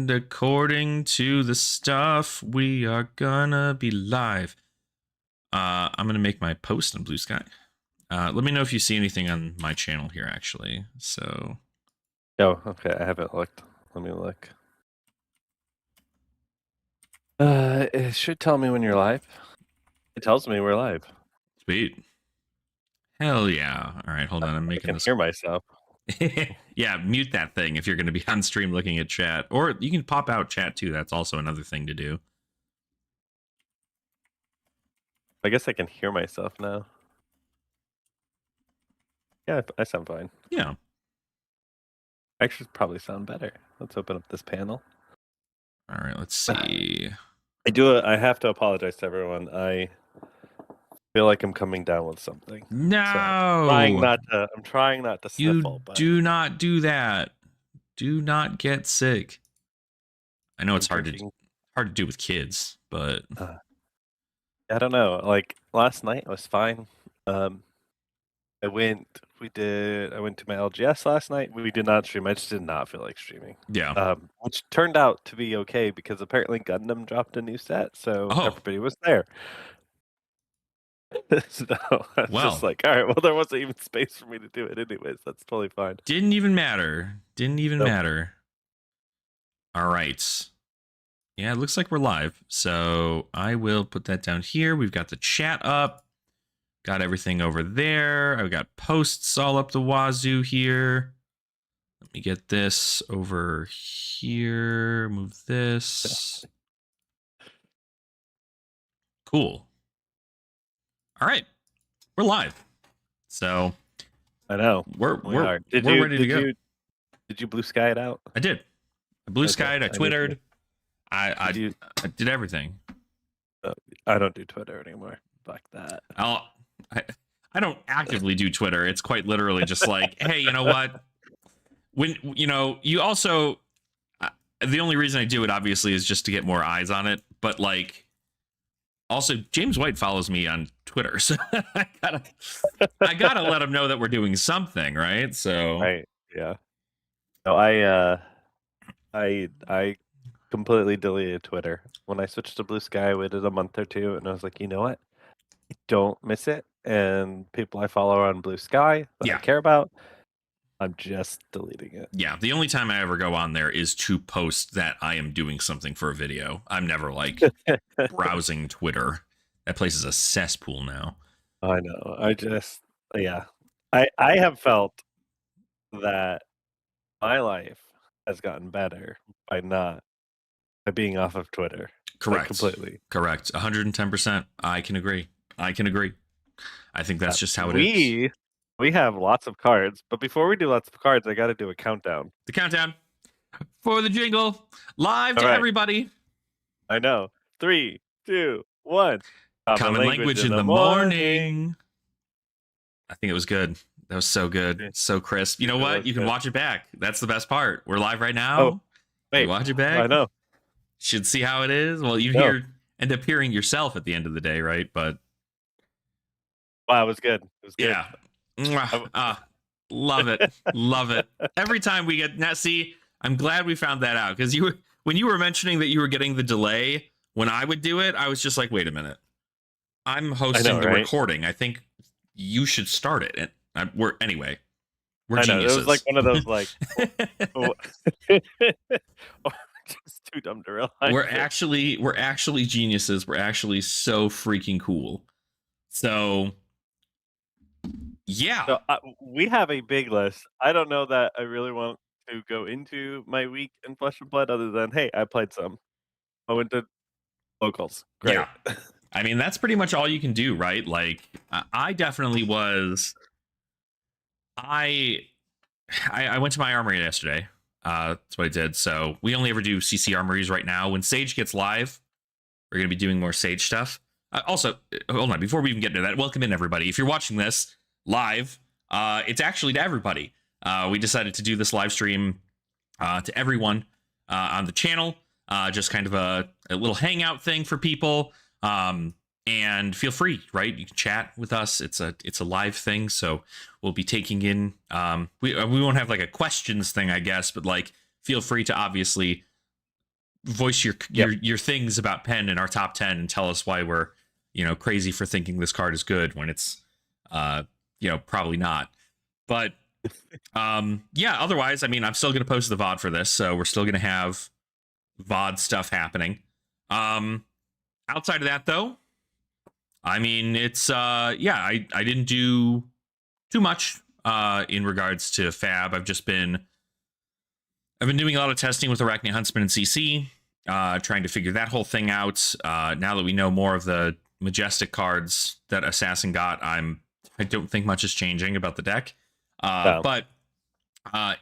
And according to the stuff, we are gonna be live. I'm gonna make my post on Bluesky. Let me know if you see anything on my channel here, actually. So. Oh, okay. I haven't looked. Let me look. It should tell me when you're live. It tells me we're live. Sweet. Hell yeah. All right, hold on. I'm making this. I can hear myself. Yeah, mute that thing if you're going to be on stream looking at chat. Or you can pop out chat too. That's also another thing to do. I guess I can hear myself now. Yeah, I sound fine. Yeah. I should probably sound better. Let's open up this panel. All right, let's see. I have to apologize to everyone. I feel like I'm coming down with something. No. So I'm trying not to sniffle. You do not do that. Do not get sick. I know it's hard to do with kids, but I don't know. Like last night, I was fine. I went to my LGS last night. We did not stream. I just did not feel like streaming. Yeah. Which turned out to be okay because apparently Gundam dropped a new set, so everybody was there. So I was just like, all right, well, there wasn't even space for me to do it anyways. That's totally fine. Didn't even matter. Matter. All right. Yeah, it looks like we're live. So I will put that down here. We've got the chat up. Got everything over there. I've got posts all up the wazoo here. Let me get this over here. Move this. Cool. All right. We're live. So I know. We're ready to go. Did you Bluesky it out? I did. I Blueskyed, I Twittered. I did everything. I don't do Twitter anymore. Fuck that. I don't actively do Twitter. It's quite literally just like, hey, you know what? When you also the only reason I do it obviously is just to get more eyes on it. But like, also James White follows me on Twitter, so I gotta let him know that we're doing something, right? So right, yeah. No, I completely deleted Twitter when I switched to Bluesky. I waited a month or two, and I was like, you know what? I don't miss it, and people I follow on Bluesky that I care about, I'm just deleting it. Yeah, the only time I ever go on there is to post that I am doing something for a video. I'm never like browsing Twitter. That place is a cesspool now. I know. I have felt that my life has gotten better by being off of Twitter. Correct. Like, completely. Correct. 110%. I can agree. I think that's just how it is. We have lots of cards, but before we do lots of cards, I got to do a countdown. The countdown for the jingle, live to everybody. I know. 3, 2, 1. Common language in the morning. I think it was good. That was so good. So crisp. You know what? You can watch it back. That's the best part. We're live right now. Oh, wait. You watch it back. I know. Should see how it is. Well, you end up hearing yourself at the end of the day, right? But wow, it was good. It was good. Yeah. Love it. Love it. Every time we get now, see, I'm glad we found that out because when you were mentioning that you were getting the delay when I would do it, I was just like, wait a minute. I'm hosting the recording. I think you should start it. And we're geniuses. It was like one of those like just too dumb to realize. We're actually geniuses. We're actually so freaking cool. So yeah. So, we have a big list. I don't know that I really want to go into my week in Flesh and Blood other than, hey, I played some. I went to locals. Great. Yeah. I mean, that's pretty much all you can do, right? Like, I definitely was. I went to my armory yesterday. That's what I did. So we only ever do CC armories right now. When Sage gets live, we're going to be doing more Sage stuff. Also, hold on. Before we even get into that, welcome in, everybody. If you're watching this live, it's actually to everybody. We decided to do this live stream to everyone on the channel. Just kind of a little hangout thing for people. And feel free, right? You can chat with us. It's a live thing, so we'll be taking in. We won't have like a questions thing, I guess, but like feel free to obviously voice your Yep. your things about Pen in our top 10 and tell us why we're, crazy for thinking this card is good when it's probably not. But yeah, otherwise, I mean, I'm still going to post the VOD for this, so we're still going to have VOD stuff happening. Outside of that, though, I mean, it's I didn't do too much in regards to Fab. I've been doing a lot of testing with Arachne Huntsman and CC, trying to figure that whole thing out. Now that we know more of the Majestic cards that Assassin got, I don't think much is changing about the deck. No. But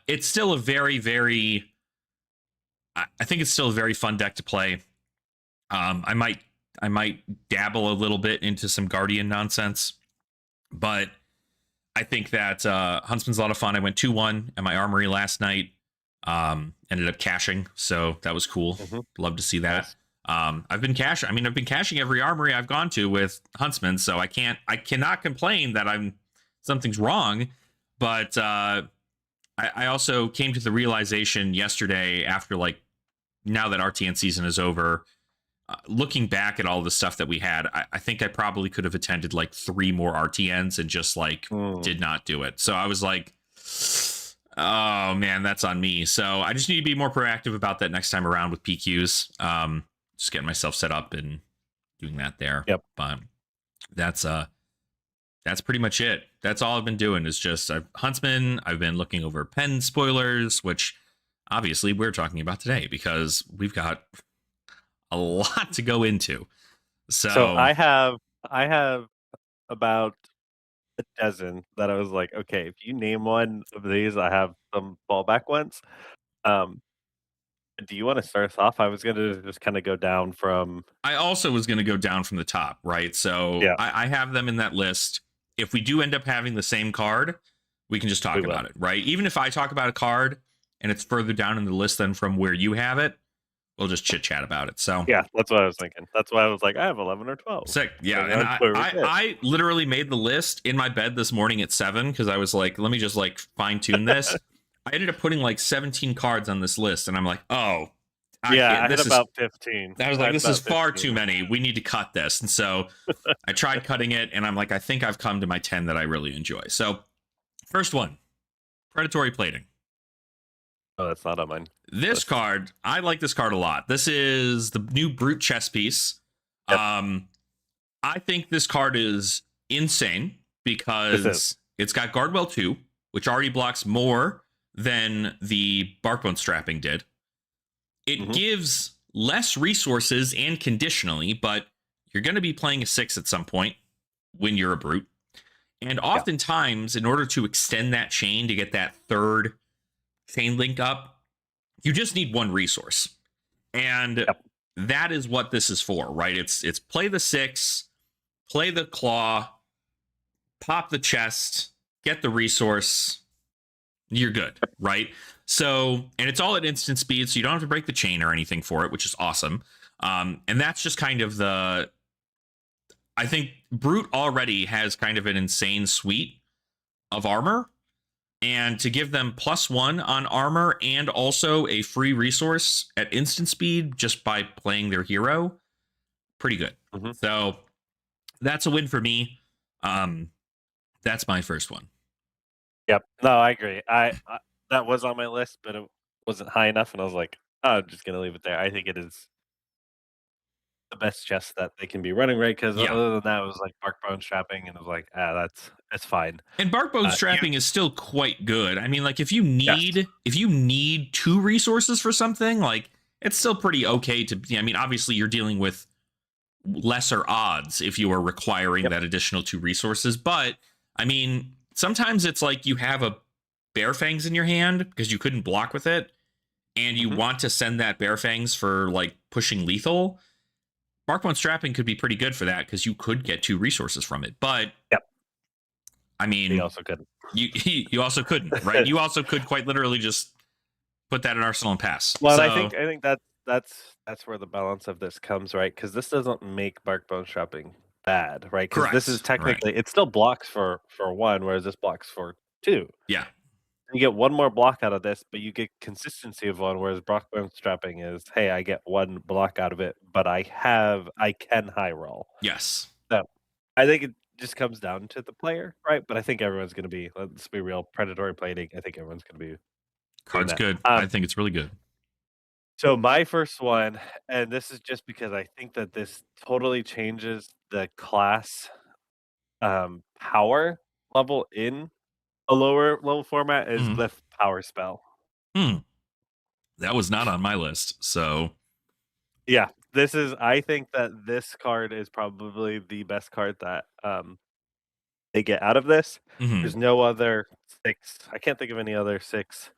it's still a very, very, I think it's still a very fun deck to play. I might dabble a little bit into some Guardian nonsense, but I think that Huntsman's a lot of fun. I went 2-1 at my armory last night. Ended up cashing, so that was cool. Love to see that. Nice. I've been cashing every armory I've gone to with Huntsman, so I cannot complain that something's wrong. But I also came to the realization yesterday, after now that RTN season is over, looking back at all the stuff that we had, I think I probably could have attended 3 more RTNs and just did not do it. So I was like, oh man, that's on me. So I just need to be more proactive about that next time around with PQs. Just getting myself set up and doing that there. Yep. But that's pretty much it. That's all I've been doing is just Huntsman. I've been looking over Pen spoilers, which obviously we're talking about today because we've got a lot to go into. So I have about a dozen that I was like, okay, if you name one of these, I have some fallback ones. Do you want to start us off? I was going to just kind of go down from. I also was going to go down from the top, right? So yeah. I have them in that list. If we do end up having the same card, we can just talk about it, right? Even if I talk about a card and it's further down in the list than from where you have it, we'll just chit chat about it. So yeah, that's what I was thinking. That's why I was like, I have 11 or 12. Sick. Yeah, and I literally made the list in my bed this morning at 7 because I was like, let me just fine tune this. I ended up putting 17 cards on this list, and I'm like, oh, I had about 15. I was like, this is far too many. We need to cut this. And so I tried cutting it, and I'm like, I think I've come to my 10 that I really enjoy. So first one, Predatory Plating. Oh, that's not on mine. This card, I like this card a lot. This is the new Brute chess piece. Yep. I think this card is insane because it's got Guardwell 2, which already blocks more than the Barkbone Strapping did. It gives less resources and conditionally, but you're going to be playing a 6 at some point when you're a Brute. And oftentimes, in order to extend that chain to get that third chain link up, you just need one resource. And that is what this is for, right? It's play the 6, play the claw, pop the chest, get the resource, you're good, right? So, and it's all at instant speed, so you don't have to break the chain or anything for it, which is awesome. And that's just kind of I think Brute already has kind of an insane suite of armor, and to give them +1 on armor and also a free resource at instant speed just by playing their hero, pretty good. So that's a win for me. That's my first one. Yep. No, I agree. I that was on my list, but it wasn't high enough, and I was like, oh, I'm just gonna leave it there. I think it is the best chest that they can be running, right? Because other than that, it was Barkbone Strapping, and I was like, that's fine. And Barkbone Strapping is still quite good. I mean, if you need 2 resources for something, it's still pretty okay to. I mean, obviously you're dealing with lesser odds if you are requiring that additional 2 resources, but I mean, sometimes it's you have a Bear Fangs in your hand because you couldn't block with it, and you want to send that Bear Fangs for pushing lethal. Barkbone Strapping could be pretty good for that because you could get 2 resources from it. But I mean, you also couldn't. You also couldn't, right? You also could quite literally just put that in Arsenal and pass. Well, so, I think that's where the balance of this comes, right? Because this doesn't make Barkbone Strapping bad, right? Because this is technically it still blocks for 1, whereas this blocks for 2. Yeah. You get one more block out of this, but you get consistency of one, whereas Brockbone Strapping is, hey, I get one block out of it, but I can high roll. Yes. So I think it just comes down to the player, right? But I think everyone's going to be, let's be real, predatory plating. I think everyone's going to be doing Card's that. good. I think it's really good. So my first one, and this is just because I think that this totally changes the class power level in a lower level format, is Mhm. Glyph Power Spell. That was not on my list, so Yeah, I think that this card is probably the best card that they get out of this. mhm. There's no other 6. I can't think of any other 6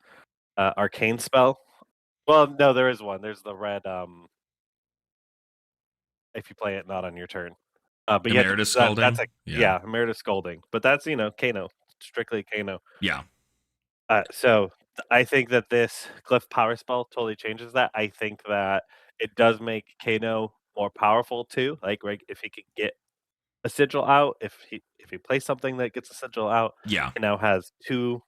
arcane spell. Well, no, there is one. There's the red if you play it not on your turn. But you have to Emeritus that's Scalding. a Yeah. yeah, Emeritus Scolding. But that's, Kano, strictly Kano. Yeah. So I think that this Glyph Power Spell totally changes that. I think that it does make Kano more powerful too. Like, right, if he could get a sigil out, if he plays something that gets a sigil out, Yeah. he now has 2,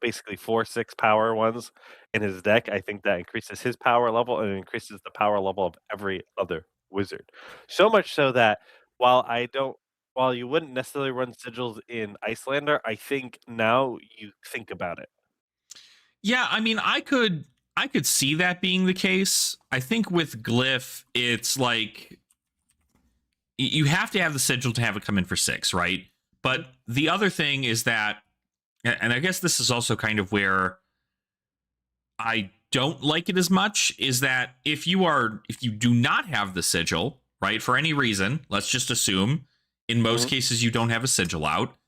basically 4/6 power ones in his deck. I think that increases his power level and it increases the power level of every other wizard. So much so that while I don't while you wouldn't necessarily run sigils in Icelander, I think now you think about it. Yeah, I mean, I could see that being the case. I think with Glyph, it's like you have to have the sigil to have it come in for 6, right? But the other thing is that, and I guess this is also kind of where I don't like it as much, is that if you do not have the sigil, right, for any reason, let's just assume in most Mhm. cases you don't have a sigil out, Yep.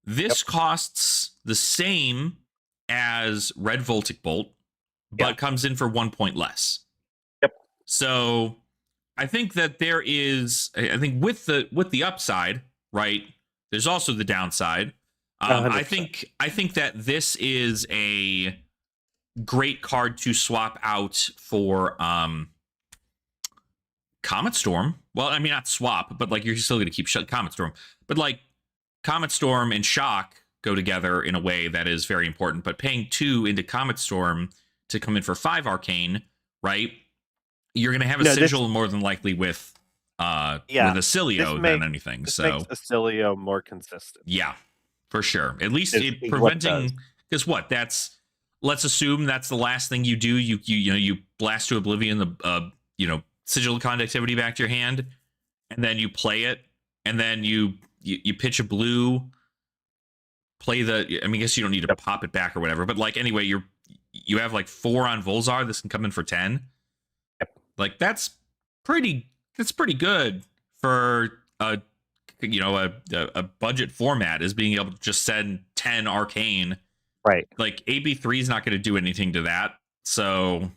this costs the same as Red Voltic Bolt, Yeah. but comes in for 1 point less. Yep. So I think that there is, I think with the upside, right? There's also the downside. I 100%. think that this is a great card to swap out for Comet Storm. Well, I mean not swap, but like you're still going to keep Comet Storm. But like Comet Storm and Shock go together in a way that is very important. But paying 2 into Comet Storm to come in for 5 arcane, right? You're going to have a No, this sigil more than likely with yeah, a Cilio than anything. this makes So Acilio more consistent. yeah, for sure. At least it Is what it does. preventing, because what that's, let's assume that's the last thing you do. You blast to oblivion the sigil conductivity back to your hand, and then you play it, and then you pitch a blue, play the. I mean, I guess you don't need to Yep. pop it back or whatever, but like anyway, you have like 4 on Volzar. This can come in for 10. Yep. Like that's pretty good for a budget format, is being able to just send 10 arcane. Right. Like AB3 is not going to do anything to that. So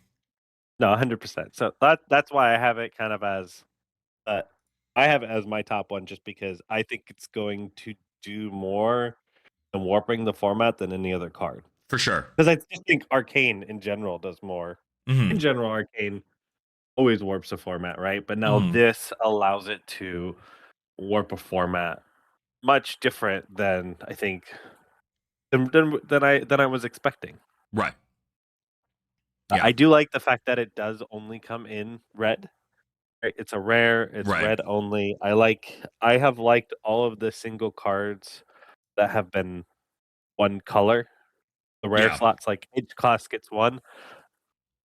No, 100%. So that's why I have it kind of as I have it as my top one, just because I think it's going to do more in warping the format than any other card. for sure. Because I just think Arcane in general does more. In Hmm. general, Arcane always warps a format, right? But now Hmm. this allows it to warp a format much different than I think than I was expecting. Right. Yeah. I do like the fact that it does only come in red. Right? It's a rare. It's Right. red only. I have liked all of the single cards that have been one color. The rare Yeah. slots, like each class gets one,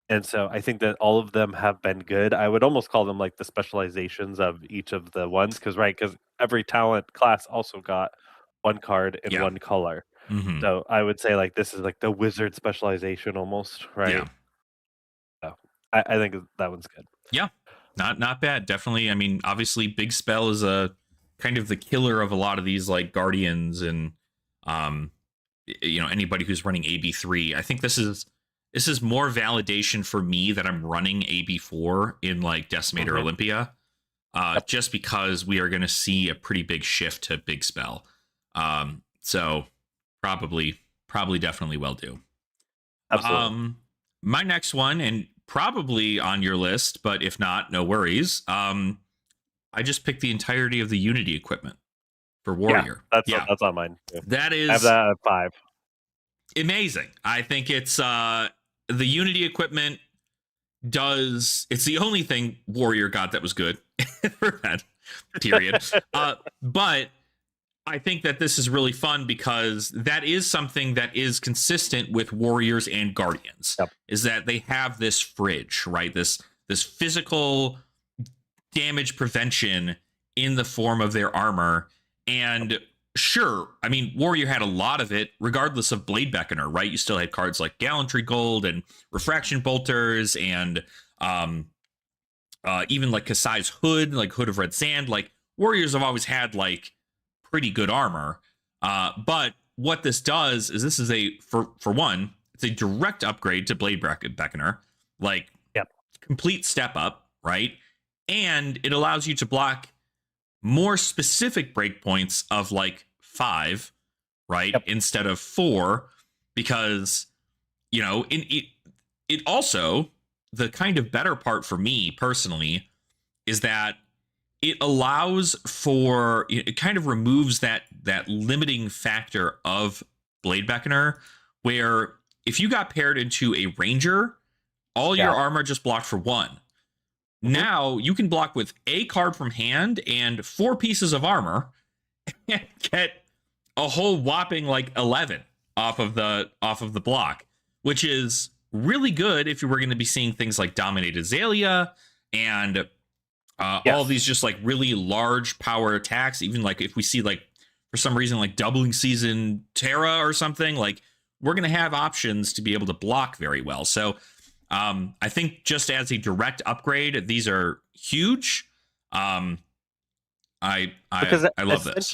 and so I think that all of them have been good. I would almost call them like the specializations of each of the ones, because every talent class also got one card in Yeah. one color. Hmm. So I would say like this is like the wizard specialization almost, Yeah. right? So I think that one's good. Yeah. Not bad. Definitely. I mean, obviously, Big Spell is a kind of the killer of a lot of these like Guardians and um anybody who's running AB3. I think this is more validation for me that I'm running AB4 in like Decimator Mhm. Olympia. Yep. Just because we are going to see a pretty big shift to Big Spell. So probably definitely will do. Absolutely. My next one, and probably on your list, but if not, no worries. I just picked the entirety of the Unity equipment for Yeah, Warrior. Yeah, that's on mine too. that I have is that at 5. amazing. I think it's the Unity equipment it's the only thing Warrior got that was good for that period. But I think that this is really fun because that is something that is consistent with Warriors and Guardians. Yep. Is that they have this fridge, right? This physical damage prevention in the form of their armor. And sure, I mean, Warrior had a lot of it, regardless of Blade Beckoner, right? You still had cards like Gallantry Gold and Refraction Bolters and even like Kasai's Hood, like Hood of Red Sand. Like Warriors have always had like pretty good armor. But what this does is this is for one, it's a direct upgrade to Blade Beckoner, like yep. complete step up, right? And it allows you to block more specific breakpoints of like 5, right? Yep. Instead of 4, because, you know, it also, the kind of better part for me personally is that it allows for, it kind of removes that limiting factor of Blade Beckoner, where if you got paired into a Ranger, all your armor just blocked for 1. Mm-hmm. Now you can block with a card from hand and 4 pieces of armor and get a whole whopping like 11 off of the block, which is really good if you were going to be seeing things like Dominate Azalea and all of these just like really large power attacks. Even like if we see like for some reason like Doubling Season Terra or something, like we're going to have options to be able to block very well. So I think just as a direct upgrade, these are huge. I love this.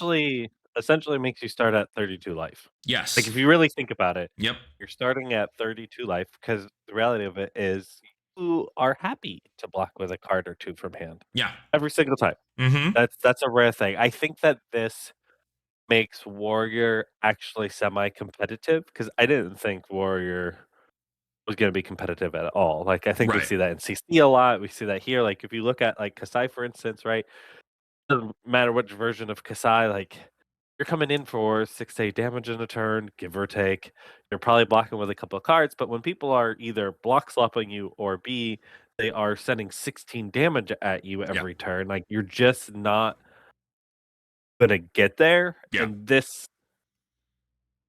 Essentially makes you start at 32 life. Yes. Like if you really think about it, yep, you're starting at 32 life because the reality of it is you are happy to block with a card or 2 from hand. Yeah. Every single time. Mm-hmm. That's a rare thing. I think that this makes Warrior actually semi-competitive because I didn't think Warrior was going to be competitive at all. Like I think we see that in CC a lot. We see that here. Like if you look at like Kasai, for instance, right? Doesn't matter which version of Kasai, like you're coming in for 6 to 8 damage in a turn, give or take. You're probably blocking with a couple of cards, but when people are either block slopping you or B, they are sending 16 damage at you every turn, like you're just not gonna get there. And this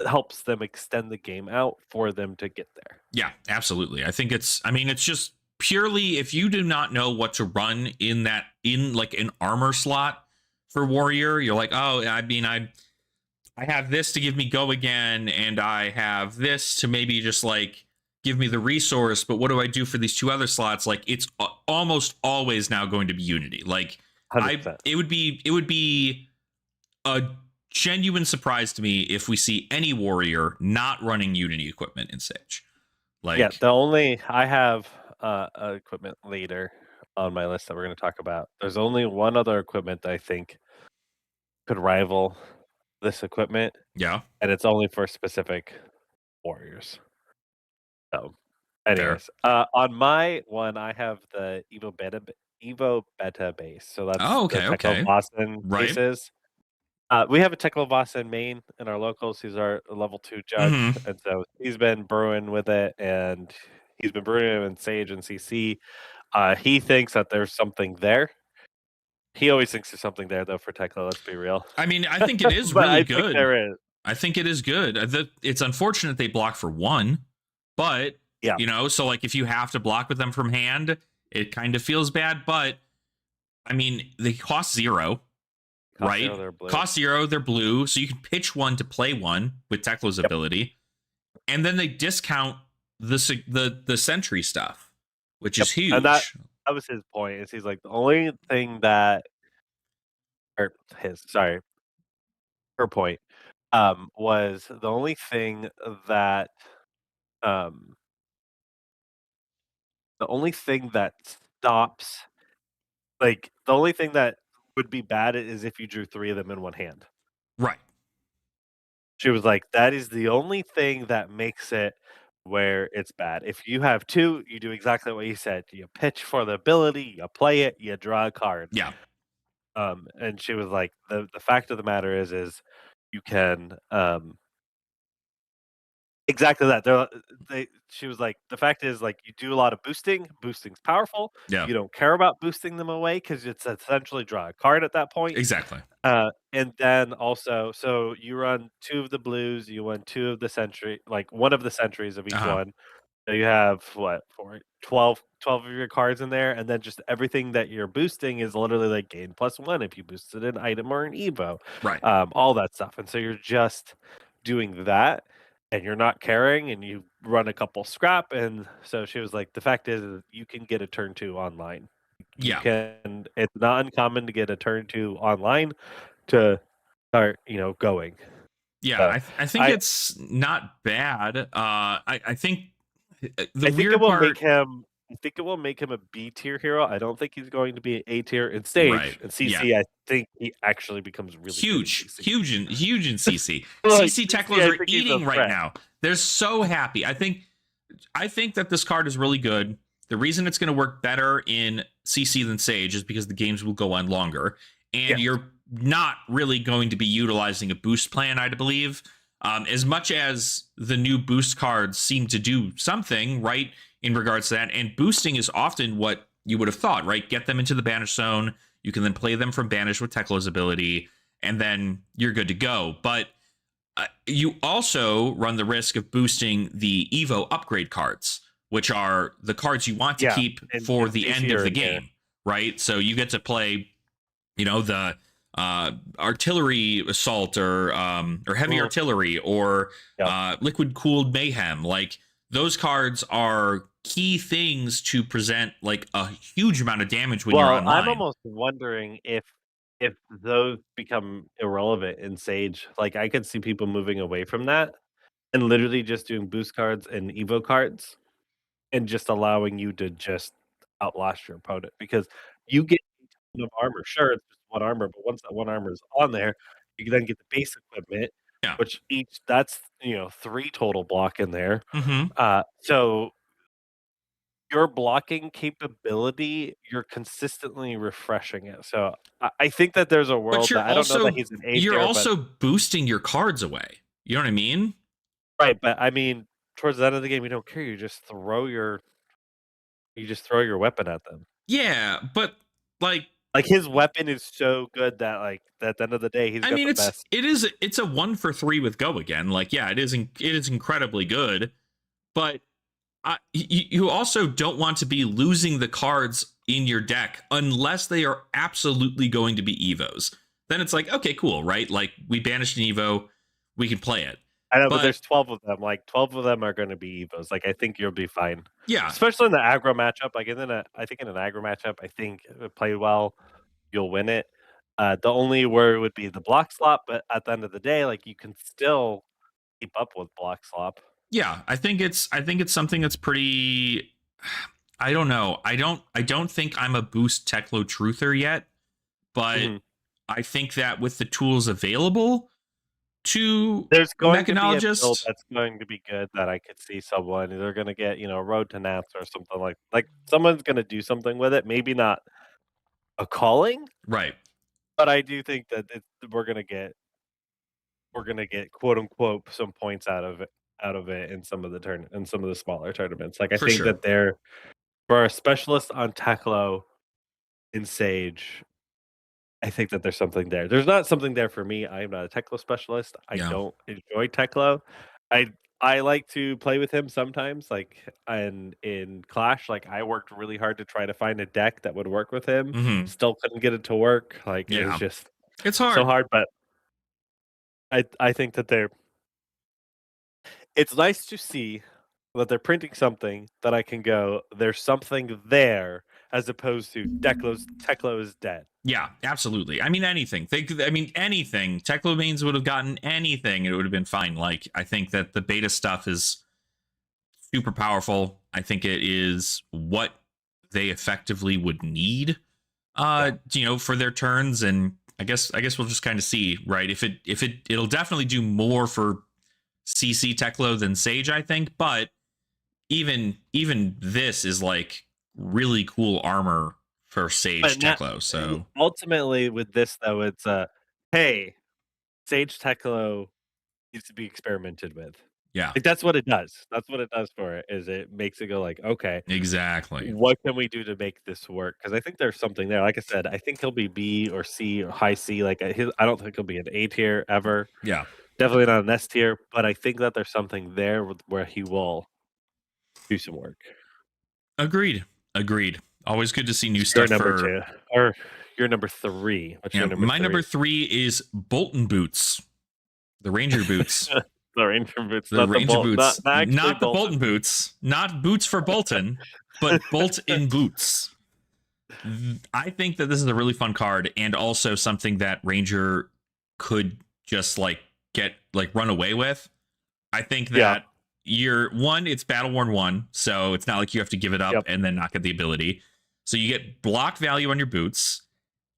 helps them extend the game out for them to get there. Yeah, absolutely. I think it's just purely if you do not know what to run in like an armor slot for Warrior, you're like, oh, I mean, I have this to give me go again, and I have this to maybe just like give me the resource, but what do I do for these 2 other slots? Like it's almost always now going to be Unity. Like 100%. It would be a genuine surprise to me if we see any Warrior not running Unity equipment in Sage. Like, yeah, I have an equipment later on my list that we're going to talk about. There's only one other equipment that I think could rival this equipment. Yeah. And it's only for specific Warriors. So, anyways, on my one, I have the Evo Beta base. So that's the Teklo Boston bases. We have a Teklo Boston main in our locals. He's our level 2 judge, and so he's been brewing with it, and he's been brewing it in Sage and CC. He thinks that there's something there. He always thinks there's something there, though, for Teklo. Let's be real. I mean, I think it is really good. Think there is. I think it is good. It's unfortunate they block for 1, but you know, so like if you have to block with them from hand, it kind of feels bad. But I mean, they cost 0. Right? Cost 0, they're blue, so you can pitch 1 to play 1 with Teklo's ability, and then they discount the Sentry stuff, which is huge. And that was his point. Is he's like the only thing that, or her point, was the only thing that, stops, like the only thing that would be bad is if you drew 3 of them in one hand. Right. She was like, that is the only thing that makes it where it's bad. If you have 2, you do exactly what you said. You pitch for the ability, you play it, you draw a card. Yeah. And she was like, the fact of the matter is you can Exactly that. She was like, "The fact is, like, you do a lot of boosting. Boosting's powerful. Yeah, You don't care about boosting them away because it's essentially draw a card at that point." exactly. And then also, so you run 2 of the blues, you run 2 of the sentry, like, 1 of the sentries of each Uh-huh. one. So you have what, 4, 12 of your cards in there, and then just everything that you're boosting is literally like gain +1 if you boosted an item or an evo, Right. all that stuff. And so you're just doing that, and you're not caring, and you run a couple scrap. And so she was like, the fact is you can get a turn 2 online. You Yeah. can. It's not uncommon to get a turn 2 online to start, going. Yeah, So I think I it's not bad. I think the I think it weird will make part, him I think it will make him a B tier hero. I don't think he's going to be an A tier in right? stage. And Yeah, CC, I think he actually becomes really good in CC. huge in CC. Like CC CC, Techlos I are think he's a eating right threat. now. They're so happy. I think that this card is really good. The reason it's going to work better in CC than Sage is because the games will go on longer, and Yes. you're not really going to be utilizing a boost plan, I believe. As much as the new boost cards seem to do something, right, in regards to that, and boosting is often what you would have thought, right? Get them into the banish zone. You can then play them from banish with Teklo's ability, and then you're good to go. But you also run the risk of boosting the Evo upgrade cards, which are the cards you want to Yeah. keep for In the CC end of or the in here. game, right? So you get to play, the artillery assault or heavy Mm, artillery or yep. liquid cooled mayhem. Like those cards are key things to present like a huge amount of damage when you're Well, I'm online. almost wondering if those become irrelevant in Sage. Like I could see people moving away from that and literally just doing boost cards and Evo cards and just allowing you to just outlast your opponent because you get a ton of armor. Sure, it's just 1 armor, but once that 1 armor is on there, you can then get the base equipment, Yeah. which each that's, 3 total block in there. Mm-hmm. So your blocking capability, you're consistently refreshing it. So I think that there's a But world that I don't know that he's an A you're tier, but also boosting your cards away. You know what I mean? right, but I mean, towards the end of the game, you don't care. You just throw your weapon at them. Yeah, but like Like, his weapon is so good that, like, at the end of the day, he's I got mean the best. it's a 1 for 3 with go again. Like yeah, it is incredibly good, but you also don't want to be losing the cards in your deck unless they are absolutely going to be evos. Then it's like, okay, cool, right? Like we banished an evo, we can play it. I know, but But there's 12 of them, like, 12 of them are gonna be Evos, like, I think you'll be fine. yeah, Especially in the aggro matchup, like, I think in an aggro matchup, I think if it played well, you'll win it. The only worry would be the block slop, but at the end of the day, like, you can still keep up with block slop. yeah, I think it's something that's pretty I don't know. I don't think I'm a boost Teklo truther yet, but Mhm. I think that with the tools available to There's going to be a build mechanologist, that's going to be good that I could see someone they're gonna get, Road to Nats or something like someone's gonna do something with it, maybe not a calling, right, but I do think that we're gonna get quote unquote some points out of it in some of the smaller tournaments. Like I for think sure. that they're for a specialist on Teklo in Sage, I think that there's something there. There's not something there for me. I am not a Teklo specialist. I Yeah. don't enjoy Teklo. I I like to play with him sometimes, like and in Clash, like I worked really hard to try to find a deck that would work with him. Hmm. Still couldn't get it to work. Like it was Yeah. just It's so hard. hard, but I think that it's nice to see that they're printing something that I can go, "There's something there," as opposed to Teklo is dead. Yeah, absolutely. I mean, anything. I mean, anything. Teklo would have gotten anything. It would have been fine. Like, I think that the beta stuff is super powerful. I think it is what they effectively would need, Yeah. for their turns. And I guess we'll just kind of see, right? It'll definitely do more for CC Teklo than Sage, I think. But even this is like really cool armor for Sage But now Teklo. So ultimately with this though, it's, hey, Sage Teklo needs to be experimented with. Yeah. Like, that's what it does. That's what it does for it, is it makes it go like, "Okay, Exactly. what can we do to make this work?" Because I think there's something there. Like I said, I think he'll be B or C or high C, like, I don't think he'll be an A tier ever. Yeah. Definitely not an S tier, but I think that there's something there with where he will do some work. Agreed. Agreed. Always good to see new Your stuff number for 2 or your number 3. What's yeah. your number My number 3? 3 is Bolton boots. The Ranger boots. The Ranger boots, The not the Ranger Bolt, boots. not actually Not the Bolton. Bolton boots. Not boots for Bolton, but bolt in boots. I think that this is a really fun card and also something that Ranger could just like get like run away with. I think Yeah, that you're one, it's battle worn one, so it's not like you have to give it up yep, and then not get the ability. So you get block value on your boots,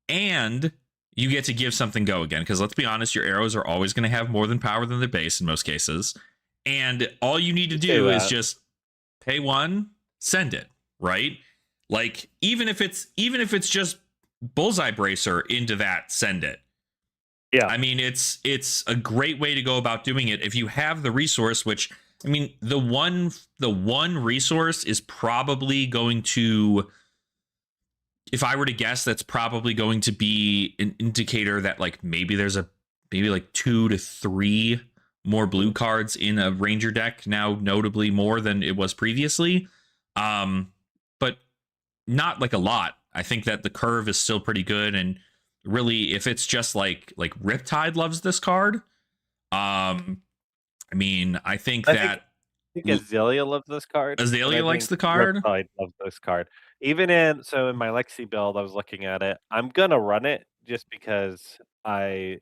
and you get to give something go again. Because let's be honest, your arrows are always going to have more than power than their base in most cases. And all you need to you say do is that. just pay one, send it, right? Like even if it's just bullseye bracer into that, send it. Yeah, I mean, it's a great way to go about doing it if you have the resource, which I mean, the one resource is probably going to, if I were to guess, that's probably going to be an indicator that like maybe like 2 to 3 more blue cards in a Ranger deck now, notably more than it was previously. But not like a lot. I think that the curve is still pretty good, and really, if it's just like Riptide loves this card. I mean, I think I think that I think Azalea loves this card, and I Azalea likes think the card. Riptide loves this card. Even in my Lexi build, I was looking at it. I'm gonna run it just because I'm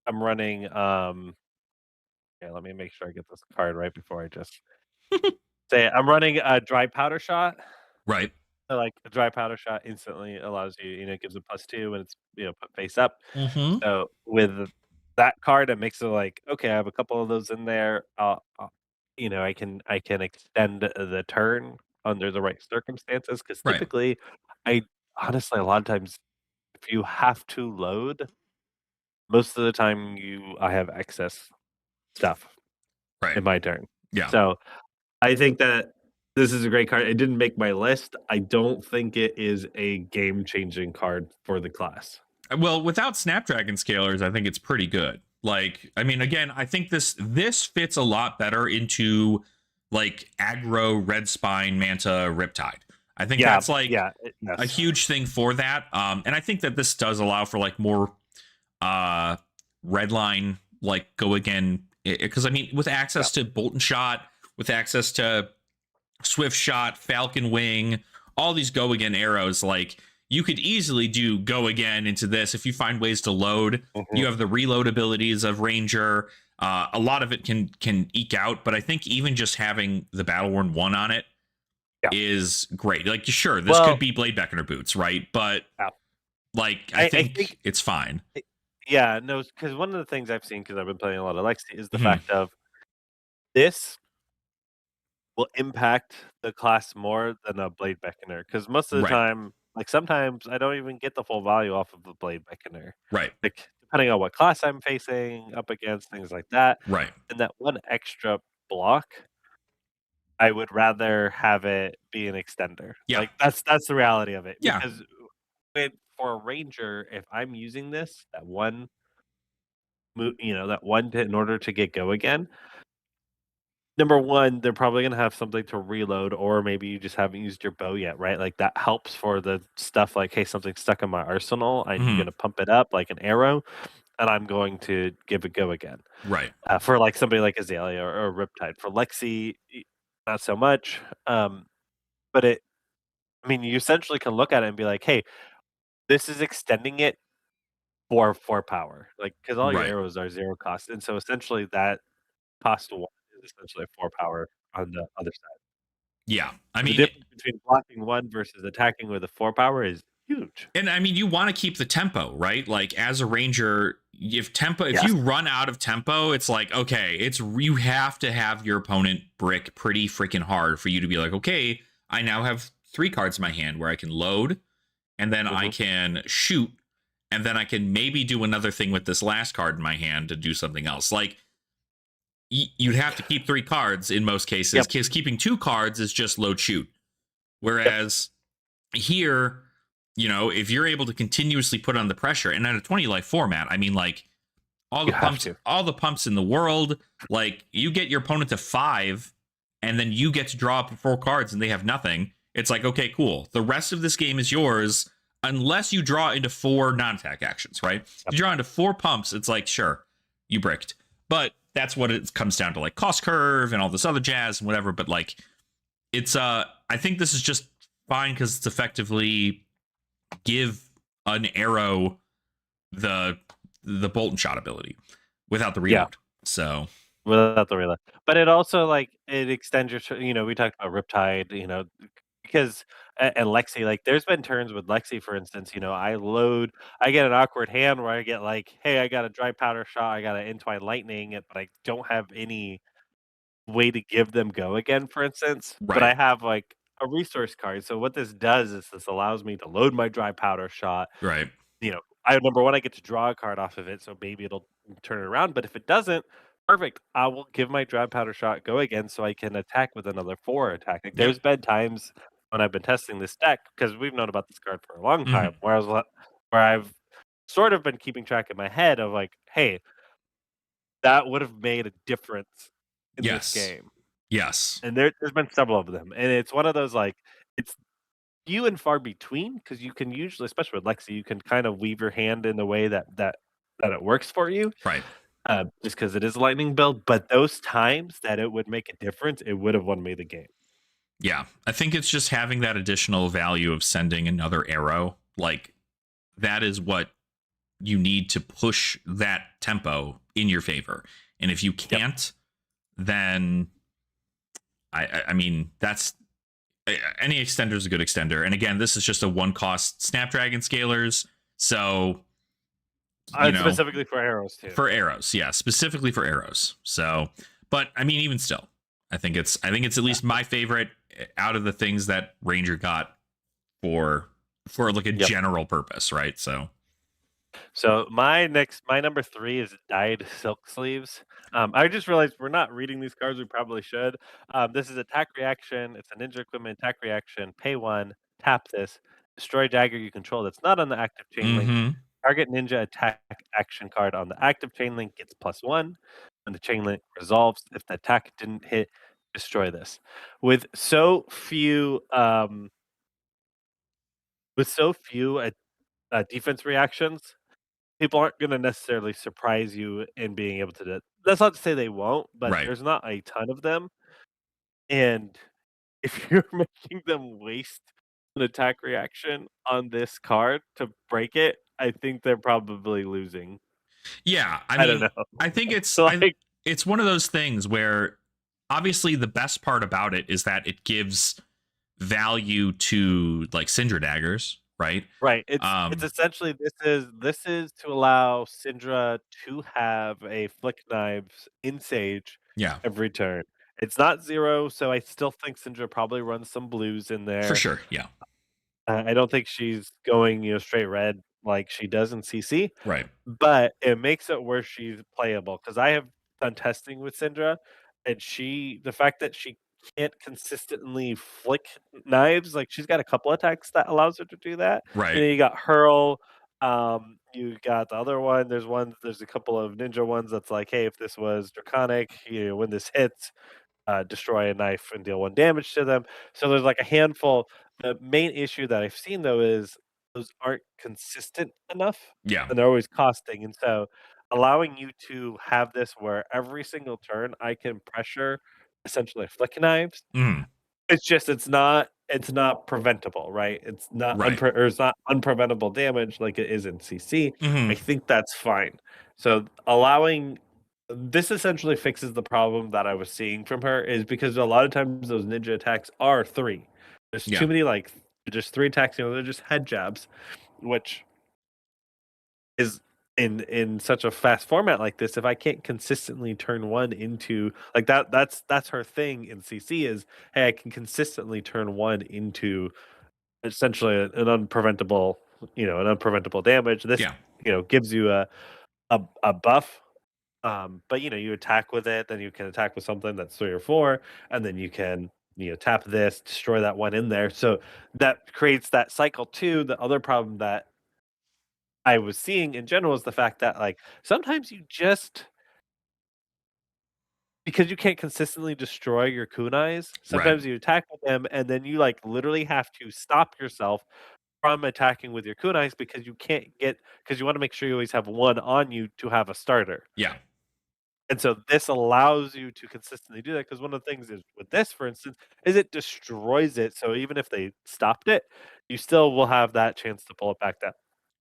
running. Yeah, let me make sure I get this card right before I just say it. I'm running a dry powder shot. Right. So, like, a dry powder shot instantly allows you, it gives a +2 when it's, put face up. Mm-hmm. So, with that card, it makes it like, okay, I have a couple of those in there. I can extend the turn under the right circumstances. Because Right. typically, I honestly, a lot of times, if you have to load, most of the time I have excess stuff Right. in my turn. Yeah. So, I think that this is a great card. It didn't make my list. I don't think it is a game-changing card for the class. Well, without Snapdragon scalers, I think it's pretty good. Like, I mean, again, I think this fits a lot better into like aggro red spine manta riptide. I think Yeah, that's like yeah, a yes. huge thing for that. And I think that this does allow for like more uh red line like go again, because I mean, with Yeah, access to bolt and shot, with access to swift shot, falcon wing, all these go again arrows, like you could easily do go again into this if you find ways to load. mhm, You have the reload abilities of Ranger. A lot of it can eke out, but I think even just having the battle worn one on it yeah. is great. Like, sure, this could Well, be Blade Beckoner boots, right? But yeah. like, I I think think it's fine. I yeah, no, because one of the things I've seen, because 'cause I've been playing a lot of Lexi, is the Mhm. fact of this will impact the class more than a Blade Beckoner. Because most of the Right, time, like, sometimes I don't even get the full value off of the Blade Beckoner. right, Like, depending on what class I'm facing up against, things like that, right. and that one extra block, I would rather have it be an extender. Yeah, Like, that's the reality of it, yeah, because for a ranger, if I'm using this, that one to in order to get go again, number 1, they're probably gonna have something to reload, or maybe you just haven't used your bow yet, right? Like, that helps for the stuff like, "Hey, something's stuck in my arsenal, I'm mhm, gonna pump it up like an arrow, and I'm going to give it go again." right, For, like, somebody like Azalea or Riptide. For Lexi, not so much, but I mean, you essentially can look at it and be like, "Hey, this is extending it for 4 power." Like, because all your right. arrows are 0 cost, and so essentially that cost 1 is essentially 4 power on the other side. Yeah, I The mean, difference between blocking 1 versus attacking with a 4 power is huge. and I mean, you want to keep the tempo, right? Like as a ranger, if Yes. you run out of tempo, it's like, okay, it's you have to have your opponent brick pretty freaking hard for you to be like, okay, I now have 3 cards in my hand where I can load, and then I Mhm. can shoot, and then I can maybe do another thing with this last card in my hand to do something else. Like you'd have to keep 3 cards in most cases, Yep. because keeping 2 cards is just load shoot. Yep. Whereas here, if you're able to continuously put on the pressure, and in a 20 life format, I mean, like, You have to. all the pumps in the world, like, you get your opponent to 5, and then you get to draw up 4 cards and they have nothing. It's like, okay, cool. The rest of this game is yours unless you draw into 4 non-attack actions, right? If Yep. you draw into 4 pumps, it's like, sure, you bricked. But that's what it comes down to, like cost curve and all this other jazz and whatever. But like, it's I think this is just fine because it's effectively give an arrow the bolt and shot ability without the reload. Yeah. So Without the reload. But it also, like, it extends your we talked about Riptide, because and Lexi, like, there's been turns with Lexi, for instance, I get an awkward hand where I get like, "Hey, I got a dry powder shot, I got an Entwine Lightning," but I don't have any way to give them go again, for instance, but right, I have, like, a resource card, so what this does is this allows me to load my dry powder shot. right, I number 1, I get to draw a card off of it, so maybe it'll turn it around, but if it doesn't, perfect. I will give my dry powder shot go again so I can attack with another 4 attack. Like, yep, there's been times when I've been testing this deck, because we've known about this card for a long time, hmm, where I've sort of been keeping track in my head of, like, "Hey, that would have made a difference in this yes, game." yes, And there's been several of them, and it's one of those, like, it's few and far between, because you can usually, especially with Lexi, you can kind of weave your hand in the way that it works for you, right. just because it is a lightning build, but those times that it would make a difference, it would have won me the game. Yeah, I think it's just having that additional value of sending another arrow. Like, that is what you need to push that tempo in your favor. And if you Yep. can't, then I mean, that's any extender is a good extender. And again, this is just a 1 cost Snapdragon scalers. So, you know, Specifically for arrows too. for arrows, yeah, specifically for arrows. So, but I mean, even still, I think it's at least my favorite out of the things that Ranger got for like a Yep. general purpose, right? So, So my number 3 is dyed silk sleeves. I just realized we're not reading these cards. We probably should. This is attack reaction. It's a ninja equipment attack reaction. Pay 1. Tap this. Destroy dagger you control that's not on the active chain link. mm-hmm, Target ninja attack action card on the active chain link gets +1. When the chain link resolves, if the attack didn't hit, destroy this. With so few, defense reactions, people aren't gonna necessarily surprise you in being able to do. That's not to say they won't, but right, there's not a ton of them, and if you're making them waste an attack reaction on this card to break it, I think they're probably losing. yeah. I I don't mean, know. I think Like, it's one of those things where obviously the best part about it is that it gives value to like Syndra daggers, right? right, it's Um, essentially this is to allow Syndra to have a Flick Knives in Sage yeah, every turn. It's not 0, so I still think Syndra probably runs some blues in for there. sure. Yeah, I don't think she's going, straight red like she does in CC, right, but it makes it where she's playable. Because I have done testing with Syndra, and the fact that she can't consistently flick knives, like, she's got a couple attacks that allows her to do that, and right, then you got Hurl, you got the other one, there's a couple of ninja ones that's like, "Hey, if this was Draconic, when this hits, destroy a knife and deal 1 damage to them." So there's like a handful. The main issue that I've seen though is those aren't consistent enough, yeah, and they're always costing. And so allowing you to have this where every single turn I can pressure essentially flick knives, mm, it's not preventable, right? right, It's not unpreventable damage like it is in CC. I mm, think that's fine. So allowing this essentially fixes the problem that I was seeing from her, is because a lot of times those ninja attacks are 3. There's too yeah, many, like, just 3 attacks, they're just head jabs, which is in such a fast format like this, if I can't consistently turn one into like that's her thing in CC is, hey, I can consistently turn one into essentially an unpreventable damage. This, yeah, gives you a buff, But you attack with it, then you can attack with something that's 3 or 4, and then you can tap this, destroy that one in there. So that creates that cycle too. The other problem that I was seeing in general is the fact that like sometimes you just because you can't consistently destroy your kunais, Right. sometimes you attack with them and then you like literally have to stop yourself from attacking with your kunais because you can't get because you want to make sure you always have one on you to have a starter. Yeah. And so this allows you to consistently do that because one of the things is with this, for instance, is it destroys it. So even if they stopped it, you still will have that chance to pull it back down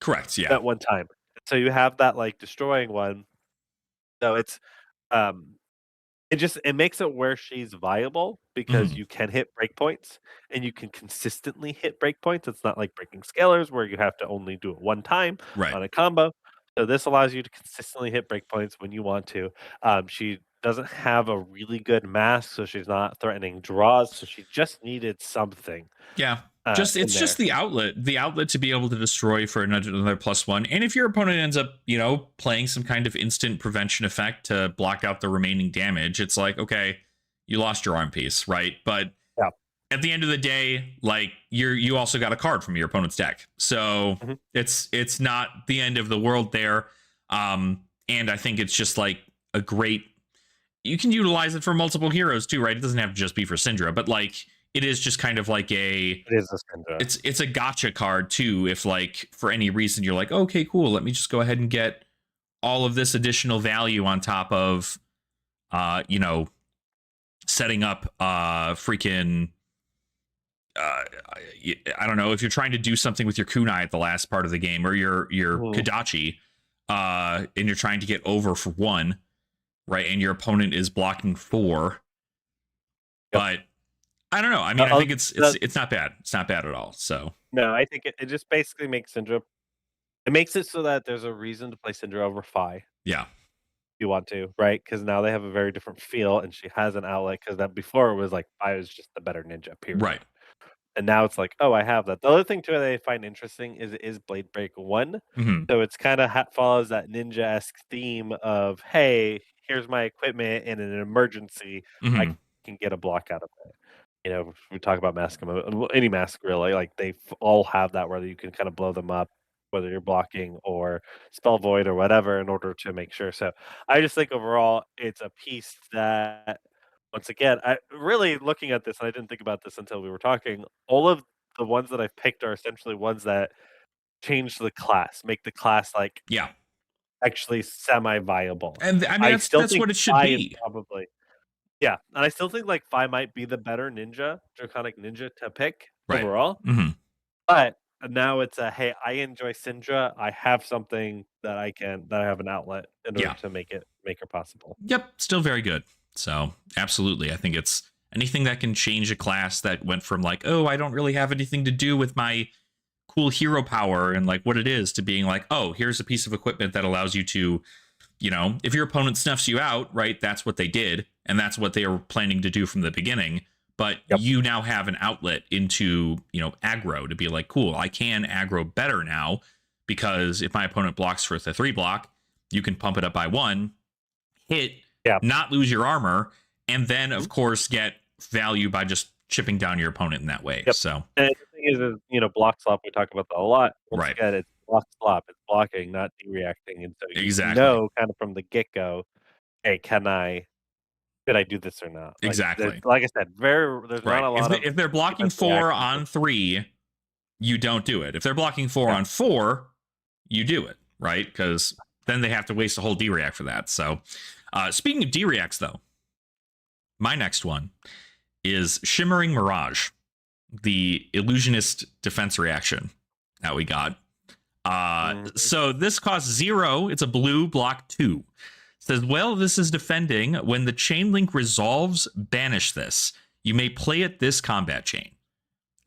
Correct. Yeah. at one time. So you have that like destroying one. So it's um it makes it where she's viable because Mhm. you can hit breakpoints and you can consistently hit breakpoints. It's not like breaking scalars where you have to only do it one time Right. on a combo. So this allows you to consistently hit breakpoints when you want to. She doesn't have a really good mask, so she's not threatening draws. So she just needed something Yeah. Just in it's just there. the outlet to be able to destroy for another +1. And if your opponent ends up, playing some kind of instant prevention effect to block out the remaining damage, it's like, okay, you lost your arm piece, right? But Yeah. at the end of the day, like you also got a card from your opponent's deck. So Mhm. it's not the end of the world there. And I think it's just like a great you can utilize it for multiple heroes too, right? It doesn't have to just be for Syndra, but like it is just kind of like It is a Syndra. it's a gotcha card too. If like for any reason you're like, okay, cool, let me just go ahead and get all of this additional value on top of setting up freaking I don't know, if you're trying to do something with your kunai at the last part of the game or your Mhm. Kadachi, and you're trying to get over for 1, right? And your opponent is blocking 4, Yep. but I don't know. I mean, I Uh, think it's the, it's not bad. It's not bad at all. So no, I think it just basically makes Syndra. It makes it so that there's a reason to play Syndra over Fi. yeah, You want to, right? Because now they have a very different feel, and she has an outlet. Because that before it was like, I was just the better ninja, right. period. And now it's like, oh, I have that. The other thing too that I find interesting is it is Blade Break 1. Hmm. So it's kinda follows that ninja-esque theme of, "Hey, here's my equipment in an emergency, I Hmm. can get a block out of it." If we talk about mask well, any mask really, like, they all have that where you can kinda blow them up, whether you're blocking or spell void or whatever in order to make sure. So, I just think overall it's a piece that once again, I really looking at this, and I didn't think about this until we were talking, all of the ones that I've picked are essentially ones that change the class, make the class, like, Yeah, actually semi-viable. and I mean I that's still that's think what it should Fi is be. probably yeah, and I still think, like, Fi might be the better ninja, Draconic Ninja to pick Right. overall, Hmm. but now it's a, "Hey, I enjoy Syndra, I have something that I have an outlet in order Yeah. to make her possible." Yep. Still very good. So absolutely, I think it's anything that can change a class that went from like, oh, I don't really have anything to do with my cool hero power and like what it is to being like, oh, here's a piece of equipment that allows you to, if your opponent snuffs you out, right, that's what they did and that's what they were planning to do from the beginning. But Yep. you now have an outlet into, aggro to be like, cool, I can aggro better now because if my opponent blocks for the 3 block, you can pump it up by 1, hit, Yeah. not lose your armor, and then, of Mhm. course, get value by just chipping down your opponent in that way. Yep. So, And the thing is, block slop, we talk about that a lot. Once right. again, it's block slop, it's blocking, not de-reacting, and so you Exactly. know kind of from the get-go, "Hey, could I do this or not?" Exactly. Like I said, there's not Right. a If lot they of if they're blocking defense 4 reactions. on 3, you don't do it. If they're blocking 4 Yeah. on 4, you do it, right? Because then they have to waste a whole D-react for that. So, speaking of D-reacts, though, my next one is Shimmering Mirage, the illusionist defense reaction that we got. Mhm. So this costs 0. It's a blue block 2. Says, well, this is defending. When the chain link resolves, banish this. You may play it this combat chain.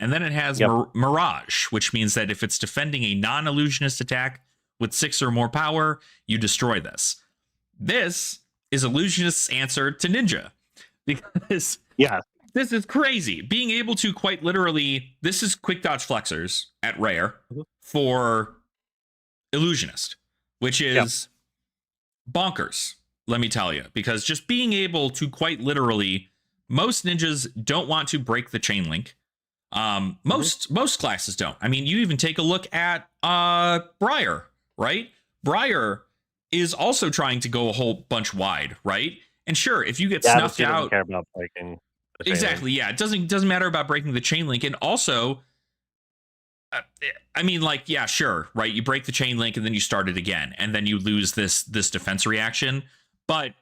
And then it has Yep. Mirage, which means that if it's defending a non illusionist attack with 6 or more power, you destroy this. This is Illusionist's answer to Ninja because Yeah. this is crazy. Being able to quite literally, this is quick dodge flexors at rare Mhm. for Illusionist, which Yep. is bonkers. let me tell you, because just being able to quite literally, most ninjas don't want to break the chain link. Mhm. Most classes don't. I mean, you even take a look at Briar, right? Briar is also trying to go a whole bunch wide, right? And sure, if you get Yeah, but snuffed she doesn't out, care about breaking the chain link. exactly, yeah, it doesn't matter about breaking the chain link. And also, uh, I mean, like, yeah, sure, right? You break the chain link and then you start it again, and then you lose this defense reaction. But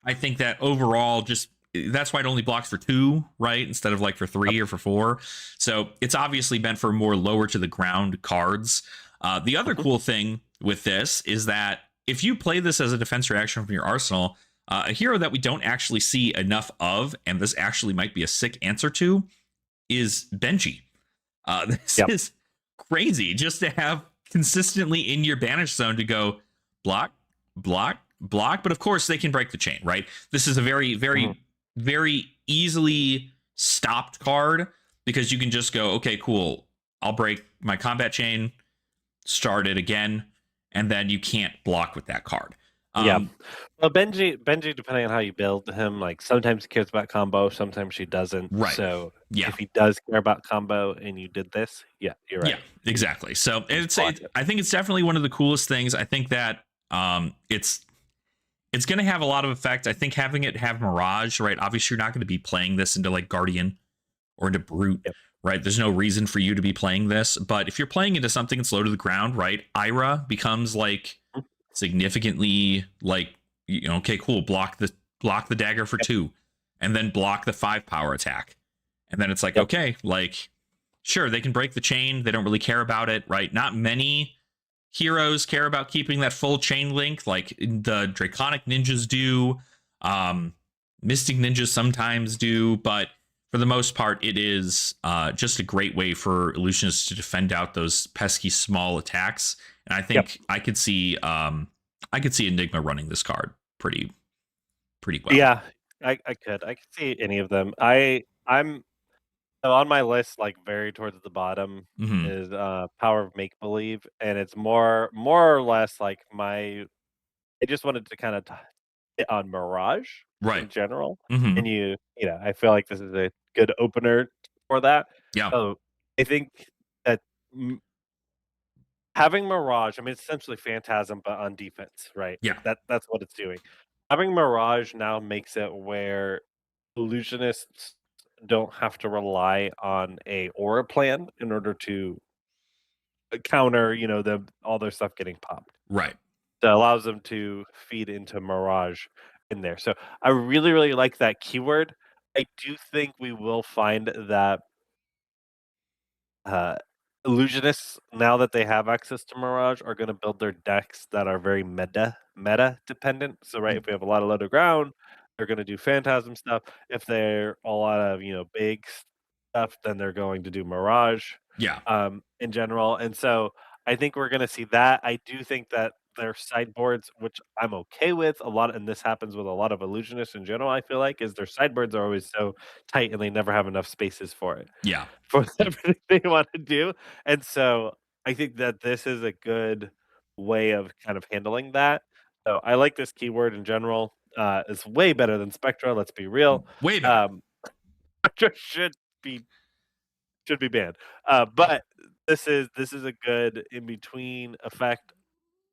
I think that overall, just that's why it only blocks for 2, right? Instead of like for 3 or for 4. So it's obviously meant for more lower to the ground cards. The other Mhm. cool thing with this is that if you play this as a defense reaction from your arsenal, a hero that we don't actually see enough of, and this actually might be a sick answer to, is Benji. This Yep. is crazy just to have consistently in your banish zone to go block, block, block. But of course, they can break the chain, right? This is a very, Mhm. very, very easily stopped card because you can just go, okay, cool. I'll break my combat chain, start it again, and then you can't block with that card. Yeah. Um, Well, Benji, depending on how you build him, like sometimes he cares about combo, sometimes she doesn't. right. So Yeah. if he does care about combo and you did this, yeah, you're Yeah, right. exactly. So You just it's block it, it. I think it's definitely one of the coolest things. I think that it's going to have a lot of effect. I think having it have Mirage, right? Obviously, you're not going to be playing this into like Guardian or into Brute, Yep. right? There's no reason for you to be playing this. But if you're playing into something that's low to the ground, right? Ira becomes like Mhm. significantly like, okay, cool. Block the dagger for Yep. 2, and then block the 5 power attack. And then it's like, Yep. okay, like sure, they can break the chain. They don't really care about it, right? Not many heroes care about keeping that full chain link like the draconic ninjas do. Mystic ninjas sometimes do, but for the most part it is just a great way for illusionists to defend out those pesky small attacks. And I Yep. think I could see Enigma running this card pretty well. Yeah, I could see any of them. I'm so on my list, like very towards the bottom Hmm. is Power of Make Believe, and it's more or less like my I just wanted to kind of hit on Mirage Right. in general, Hmm. and I feel like this is a good opener for that. Yeah. So I think that having Mirage, I mean, it's essentially Phantasm, but on defense, right? Yeah. That's what it's doing. Having Mirage now makes it where illusionists don't have to rely on a aura plan in order to counter, all their stuff getting popped. Right. That allows them to feed into Mirage in there. So I really, really like that keyword. I do think we will find that uh, illusionists, now that they have access to Mirage, are going to build their decks that are very meta dependent. So, right, if we have a lot of low to ground, they're going to do Phantasm stuff. If they're a lot of big stuff, then they're going to do Mirage Yeah. in general. And so, I think we're going to see that. I do think that their sideboards, which I'm okay with a lot, and this happens with a lot of illusionists in general. I feel like is their sideboards are always so tight, and they never have enough spaces for it Yeah. for everything they want to do. And so I think that this is a good way of kind of handling that. So I like this keyword in general. It's way better than Spectra. Let's be real. Way better. Um, Spectra be should be banned. But this is a good in between effect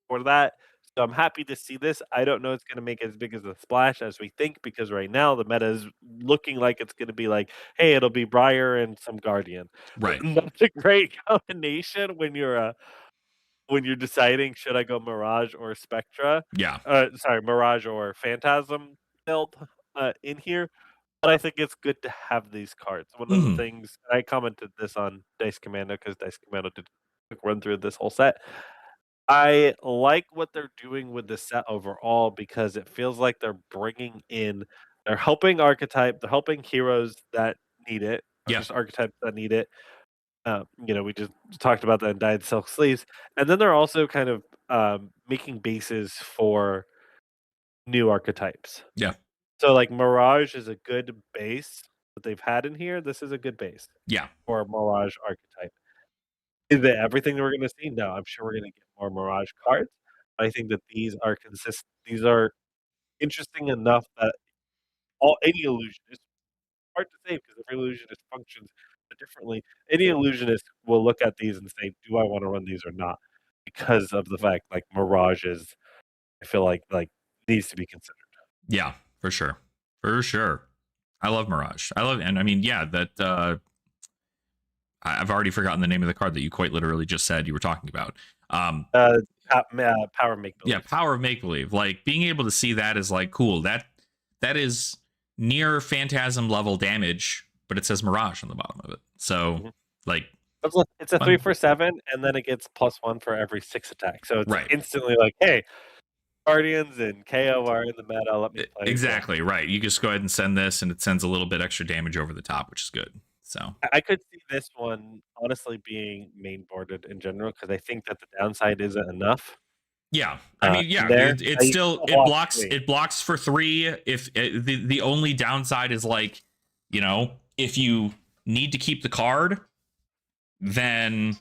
for that. So I'm happy to see this. I don't know it's going to make as big as a splash as we think because right now the meta is looking like it's going to be like, hey, it'll be Briar and some Guardian. Right. That's a great combination when you're deciding should I go Mirage or Spectra. Yeah. Sorry, Mirage or Phantasm build in here. But I think it's good to have these cards. One of the Hmm. things I commented this on Dice Commando because Dice Commando did a quick run through this whole set. I like what they're doing with the set overall because it feels like they're helping archetype, they're helping heroes that need it, or Yeah. just archetypes that need it. We just talked about that in Dyed Silk Sleeves, and then they're also kind of making bases for new archetypes. Yeah. So, like Mirage is a good base that they've had in here. This is a good base Yeah. for a Mirage archetype. Is it everything that we're gonna see? No, I'm sure we're gonna get more Mirage cards. I think that these are consistent. These are interesting enough that any illusionist, hard to say because every illusionist functions differently. Any illusionist will look at these and say, "Do I want to run these or not?" Because of the fact, like Mirage is, I feel like needs to be considered. Yeah, for sure, for sure. I love Mirage. I love, and I mean, yeah, that I've already forgotten the name of the card that you quite literally just said you were talking about. Um, Power make yeah, believe. power of make believe. Like being able to see that is like cool. That is near phantasm level damage, but it says Mirage on the bottom of it. So Mm-hmm. like It's a 3/7, and then it gets +1 for every 6 attack. So it's right. instantly like, hey, Guardians and KO are in the meta. Let me play this. Exactly right. You just go ahead and send this, and it sends a little bit extra damage over the top, which is good. So I could see this one honestly being main boarded in general because I think that the downside isn't enough. yeah, I mean, In yeah, there, it's you can still still block 3. it blocks for 3. If the only downside is like, you know, if you need to keep the card, then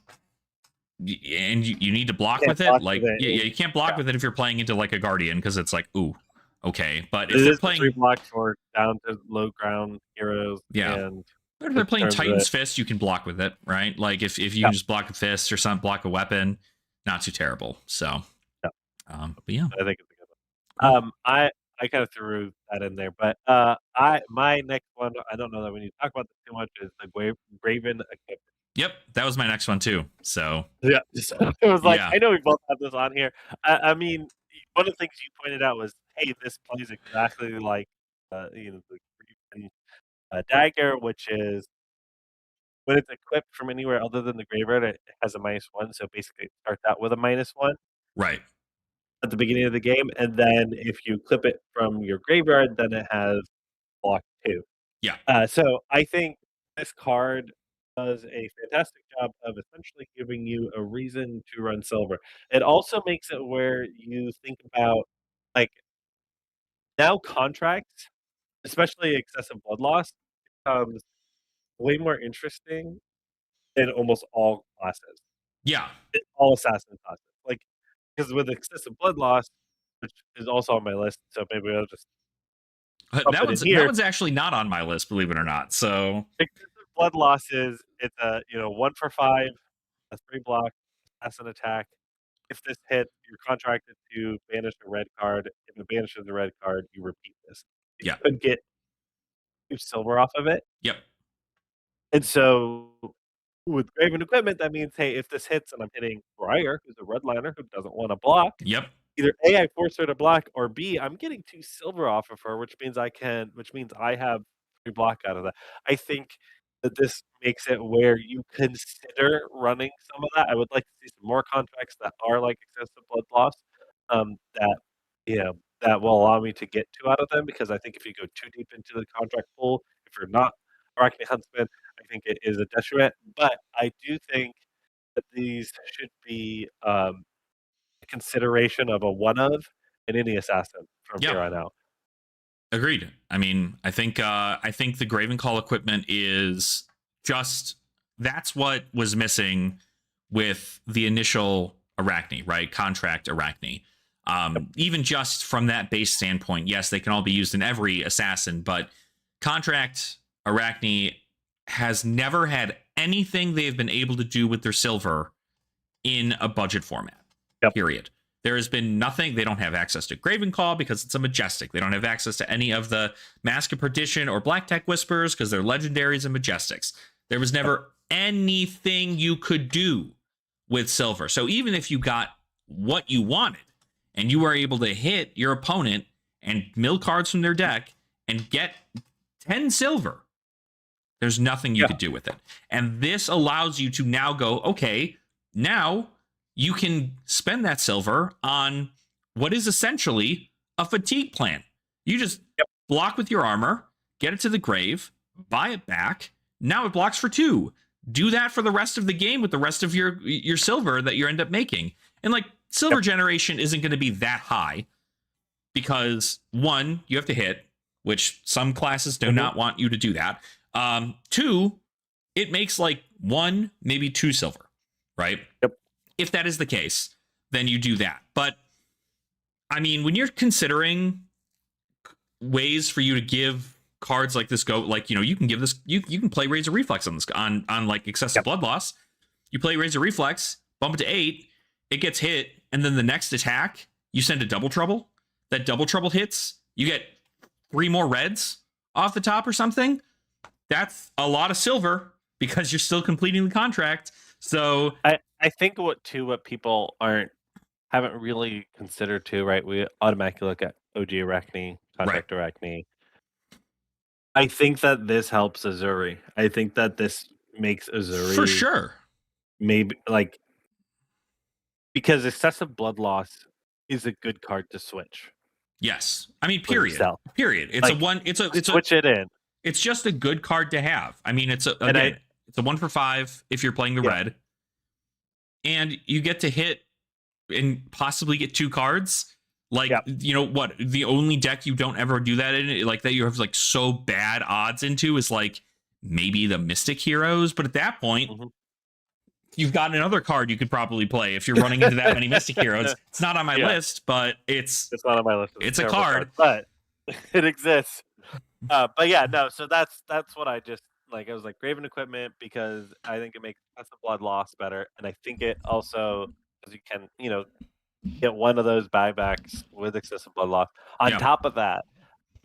and you need to block Can't with it. block with Like it. yeah, you can't block Yeah. with it if you're playing into like a guardian because it's like ooh, okay. But It if they're is the 3 playing, block for down to low ground heroes, yeah, and but if they're in playing terms of Titan's it, Fist, you can block with it, right? Like if you yeah, can just block a fist or something, block a weapon, not too terrible. So, yeah, but yeah, I think it's a good cool. one. I kind of threw that in there, but my next one, I don't know that we need to talk about this too much, is the Graven. Yep, that was my next one too. So Yeah, so it was like, yeah, I know we both have this on here. I mean, one of the things you pointed out was, hey, this plays exactly like, the Griffin, dagger, which is when it's equipped from anywhere other than the graveyard, it has a -1. So basically, it starts out with a -1 right. at the beginning of the game, and then if you clip it from your graveyard, then it has block 2. Yeah, So I think this card does a fantastic job of essentially giving you a reason to run silver. It also makes it where you think about, like, now contracts, especially excessive blood loss, becomes way more interesting in almost all classes, yeah. all assassin classes. Like, because with excessive blood loss, which is also on my list, so maybe I'll just pump it in That here. one's actually not on my list, believe it or not. So Excessive blood loss is it's a 1 for 5, a 3 block, assassin attack. If this hits, you're contracted to banish a red card. If it banishes a red card, you repeat this. You yeah, could get 2 silver off of it. yep, And so with Graven Equipment, that means, hey, if this hits and I'm hitting Briar, who's a redliner who doesn't want to block, yep, either A, I force her to block, or B, I'm getting 2 silver off of her, which means I have 3 block out of that. I think that this makes it where you consider running some of that. I would like to see some more contracts that are like excessive blood loss, that, that will allow me to get 2 out of them, because I think if you go too deep into the contract pool, if you're not Arachne Huntsman, I think it is a detriment. But I do think that these should be, consideration of a one of in any assassin from yeah. here on out. Agreed. I mean, I think the Graven Call equipment is just that's what was missing with the initial Arachne, right? Contract Arachne. Even just from that base standpoint, yes, they can all be used in every assassin, but contract Arachne has never had anything they've been able to do with their silver in a budget format. Yep. Period. There has been nothing. They don't have access to Graven Call because it's a majestic. They don't have access to any of the Mask of Perdition or Black Tech Whispers because they're legendaries and majestics. There was never anything you could do with silver. So even if you got what you wanted and you were able to hit your opponent and mill cards from their deck and get 10 silver, there's nothing you could do with it. And this allows you to now go, okay, now you can spend that silver on what is essentially a fatigue plan. You just block with your armor, get it to the grave, buy it back. Now it blocks for 2. Do that for the rest of the game with the rest of your silver that you end up making. And like silver generation isn't going to be that high because 1, you have to hit, which some classes do not want you to do that. 2, it makes like 1, maybe 2 silver, right? Yep. If that is the case, then you do that. But I mean, when you're considering ways for you to give cards like this go. Like, you can give this, you can play Razor Reflex on this on like excessive blood loss. You play Razor Reflex, bump it to 8, it gets hit, and then the next attack you send a Double Trouble. That Double Trouble hits, you get 3 more reds off the top or something. That's a lot of silver because you're still completing the contract. So I think what people haven't really considered too, right? We automatically look at OG Arachne, Contract Arachne. I think that this helps Azuri. I think that this makes Azuri for sure. Maybe like because excessive blood loss is a good card to switch. Yes, I mean period. Period. It's like, it's switch it in. It's just a good card to have. I mean, it's a 1 for 5 if you're playing the red, and you get to hit and possibly get 2 cards. Like, what? The only deck you don't ever do that in, like that you have like so bad odds into, is like maybe the Mystic Heroes. But at that point, you've got another card you could probably play if you're running into that many Mystic Heroes. It's not on my list, but it's not on my list. It's a card, but it exists. But yeah, no. So that's what I just like. I was like Graven Equipment because I think it makes excessive blood loss better, and I think it also, because you can get one of those buybacks with excessive blood loss. On top of that,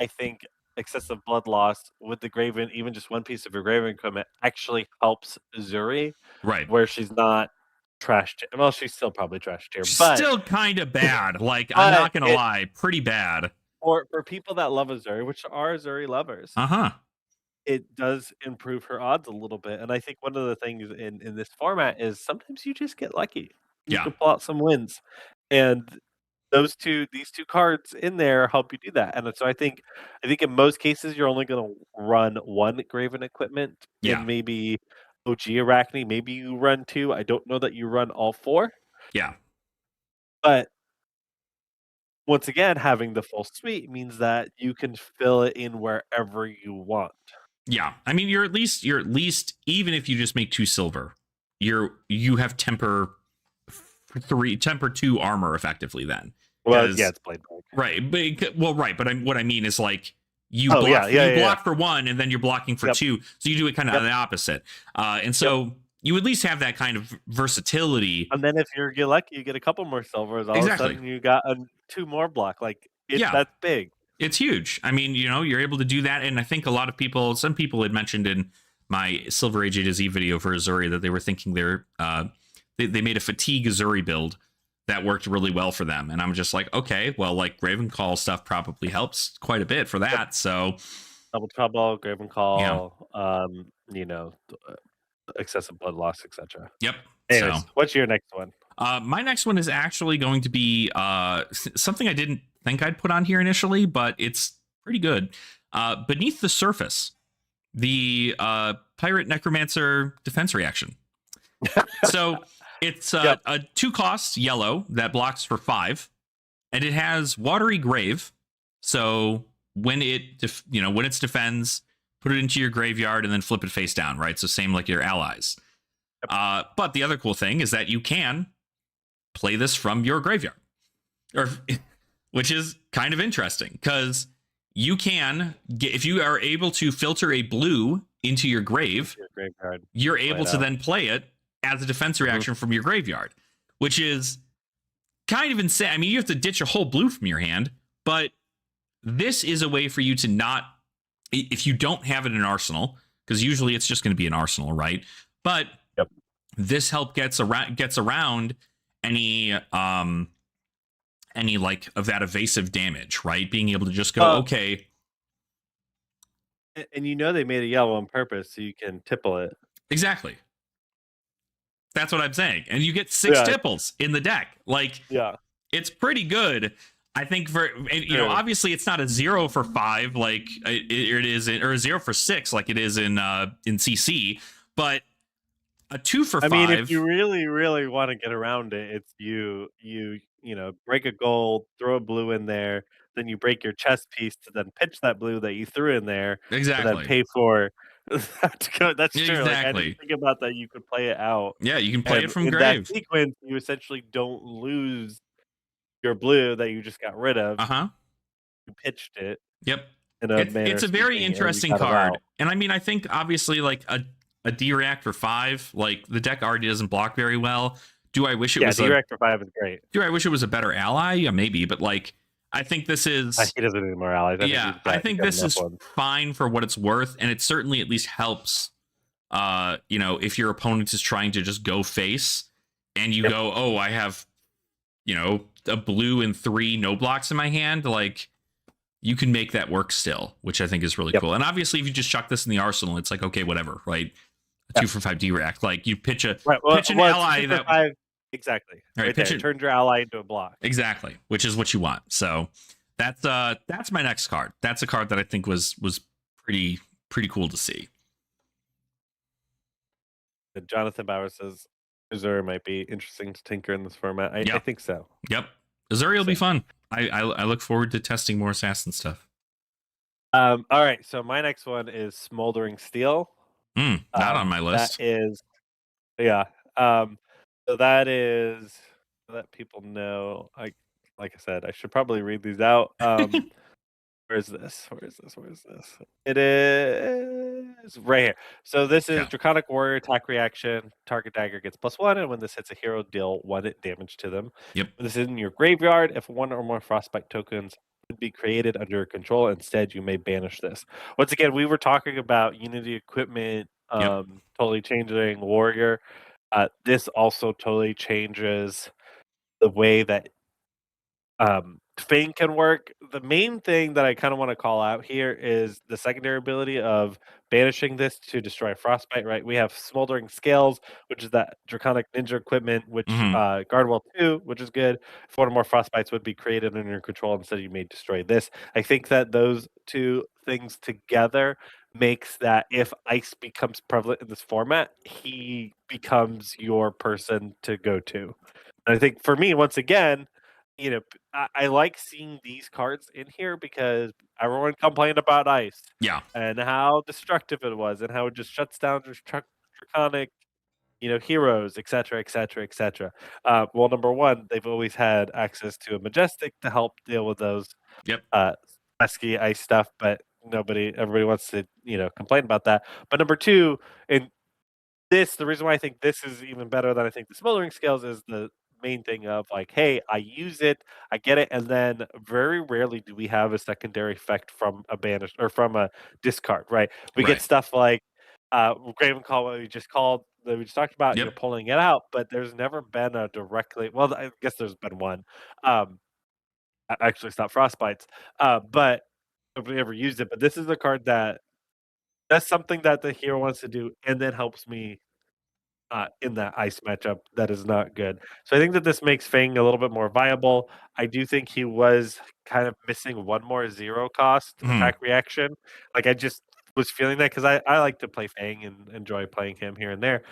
I think excessive blood loss with the Graven, even just one piece of your Graven equipment, actually helps Azuri, right? Where she's not trash tier. Well, she's still probably trash tier, she's but still kind of bad. Like, I'm not gonna lie, pretty bad. For people that love Azuri, which are Azuri lovers, it does improve her odds a little bit. And I think one of the things in this format is sometimes you just get lucky. You can pull out some wins, and these two cards in there help you do that. And so I think in most cases you're only going to run one Graven Equipment, and maybe OG Arachne. Maybe you run 2. I don't know that you run all 4. Yeah, but once again, having the full suite means that you can fill it in wherever you want. Yeah, I mean, you're at least even if you just make 2 silver, you have temper 2 armor effectively then. Well, yeah, it's blade break. Right, but what I mean is like you block for 1 and then you're blocking for 2, so you do it kind of the opposite. And so you at least have that kind of versatility. And then if you get lucky, you get a couple more silvers. All of a sudden, you got 2 more block. Like, that's big. It's huge. I mean, you're able to do that, and I think a lot of some people had mentioned in my Silver Age A to Z video for Azuri that they were thinking they made a fatigue Azuri build that worked really well for them, and I'm just like, okay, well, like Ravencall stuff probably helps quite a bit for that. So Double Trouble, Ravencall, excessive blood loss, etc. Yep. Anyways, so what's your next one? My next one is actually going to be something I didn't think I'd put on here initially, but it's pretty good. Beneath the Surface, the Pirate Necromancer defense reaction. So it's a 2 cost yellow that blocks for 5, and it has Watery Grave. So when it defends, put it into your graveyard and then flip it face down, right? So same like your allies. But the other cool thing is that you can play this from your graveyard, which is kind of interesting because you can if you are able to filter a blue into your graveyard, you're able to then play it as a defense reaction from your graveyard, which is kind of insane. I mean, you have to ditch a whole blue from your hand, but this is a way for you to not, if you don't have it in Arsenal, because usually it's just going to be an Arsenal, right? But this help gets around any like of that evasive damage, right? Being able to just go, okay. And they made a yellow on purpose so you can tipple it. Exactly. That's what I'm saying. And you get 6 tipples in the deck. Like, it's pretty good. I think for, obviously it's not a 0 for 5 like it is, or a 0 for 6 like it is in CC, but a 2 for 5. I mean, if you really, really want to get around it, it's you break a gold, throw a blue in there, then you break your chess piece to then pitch that blue that you threw in there. Exactly. And then pay for that to go. That's true. Like, I didn't think about that. You could play it out. Yeah, you can play it from in grave. That sequence, you essentially don't lose your blue that you just got rid of. you pitched it Yep. in a manner It's a very speaking, and you interesting got it card. out. And I mean, I think obviously like a D-React for 5, like the deck already doesn't block very well. Do I wish it Yeah, was a D-Rex for 5 is great. do I wish it was a better ally? Yeah, maybe, but like I think this is He doesn't need more allies. I think yeah, I he's think got this enough is ones. fine for what it's worth, and it certainly at least helps you know, if your opponent is trying to just go face and you go, "Oh, I have, you know, a blue and 3 no blocks in my hand," like you can make that work still, which I think is really cool. And obviously, if you just chuck this in the arsenal, it's like, okay, whatever, right? A 2 for 5 D-React. Like you pitch Right. Well, pitch an well, it's ally 2 for that 5. Exactly. right, Right pitch there. it Turns your ally into a block. exactly, which is what you want. So that's my next card. That's a card that I think was pretty cool to see. Jonathan Bauer says Azura might be interesting to tinker in this format. I think so. Yep. Azuri will be fun. I look forward to testing more assassin stuff. All right, so my next one is Smoldering Steel. Not on my That list. is, yeah. So that is to let people know. Like I said, I should probably read these out. Where is this? Where is this? Where is this? It is right here. So this is Yeah. Draconic Warrior attack reaction. Target dagger gets +1, and when this hits a hero, deal 1 damage to them. Yep. When this is in your graveyard, if 1 or more Frostbite tokens would be created under your control, instead you may banish this. Once again, we were talking about Unity equipment Yep. totally changing Warrior. This also totally changes the way that Fang can work. The main thing that I kind of want to call out here is the secondary ability of banishing this to destroy Frostbite, right? We have Smoldering Scales, which is that Draconic Ninja equipment, which Mm-hmm. Guardwell 2, which is good. If 1 or more Frostbites would be created under your control, instead you may destroy this. I think that those two things together makes that if Ice becomes prevalent in this format, he becomes your person to go to. And I think for me, once again, I like seeing these cards in here because everyone complained about Ice. Yeah. And how destructive it was, and how it just shuts down draconic, heroes, etc., etc., etc. Well, number one, they've always had access to a Majestic to help deal with those Yep. pesky Ice stuff, but everybody wants to, complain about that. But number two, and the reason why I think this is even better than I think the Smoldering Scales is the main thing of like, hey, I use it, I get it, and then very rarely do we have a secondary effect from a banish or from a discard, right? We get Right. stuff like Graven Call, what that we just talked about, Yep. pulling it out, but there's never been a directly, well, I guess there's been one. Actually, it's not Frostbites, but nobody ever used it. But this is a card that's something that the hero wants to do, and then helps me in that Ice matchup that is not good. So I think that this makes Fang a little bit more viable. I do think he was kind of missing 1 more 0 cost Mm-hmm. attack reaction. Like, I just was feeling that because I like to play Fang and enjoy playing him here and there.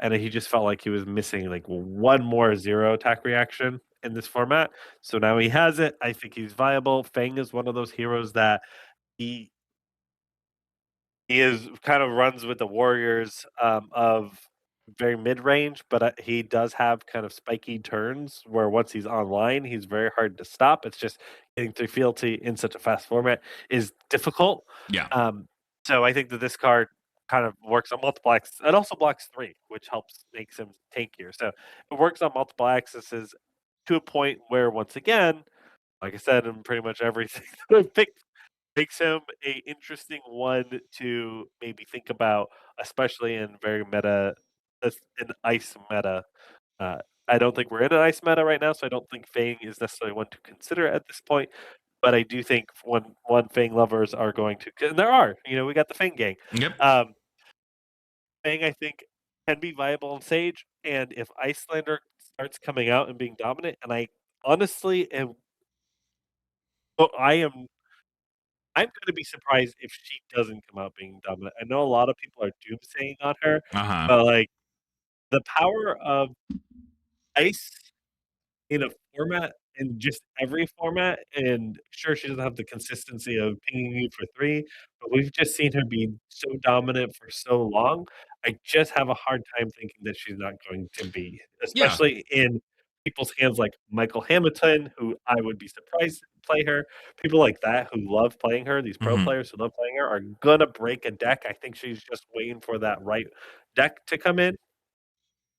And he just felt like he was missing like 1 more 0 attack reaction in this format. So now he has it. I think he's viable. Fang is one of those heroes that he he is kind of runs with the Warriors of very mid range, but he does have kind of spiky turns where once he's online, he's very hard to stop. It's just getting through fealty in such a fast format is difficult. Yeah. So I think that this card kind of works on multiple axes. It also blocks 3, which makes him tankier. So it works on multiple axes to a point where, once again, like I said, in pretty much everything that I've picked, makes him a interesting one to maybe think about, especially in very meta, an ice meta. Uh, I don't think we're in an ice meta right now, so I don't think Fang is necessarily one to consider at this point. But I do think one Fang lovers are going to, and there are, we got the Fang gang. Yep. Fang, I think, can be viable in Sage, and if Icelander starts coming out and being dominant, and I honestly am, well, I'm gonna be surprised if she doesn't come out being dominant. I know a lot of people are doomsaying on her, Uh-huh. but, like, the power of Ice in a format, in just every format, and sure, she doesn't have the consistency of pinging you for 3, but we've just seen her be so dominant for so long. I just have a hard time thinking that she's not going to be, Yeah. especially in people's hands like Michael Hamilton, who I would be surprised to play her. People like that who love playing her, these pro players who love playing her, are gonna break a deck. I think she's just waiting for that right deck to come in.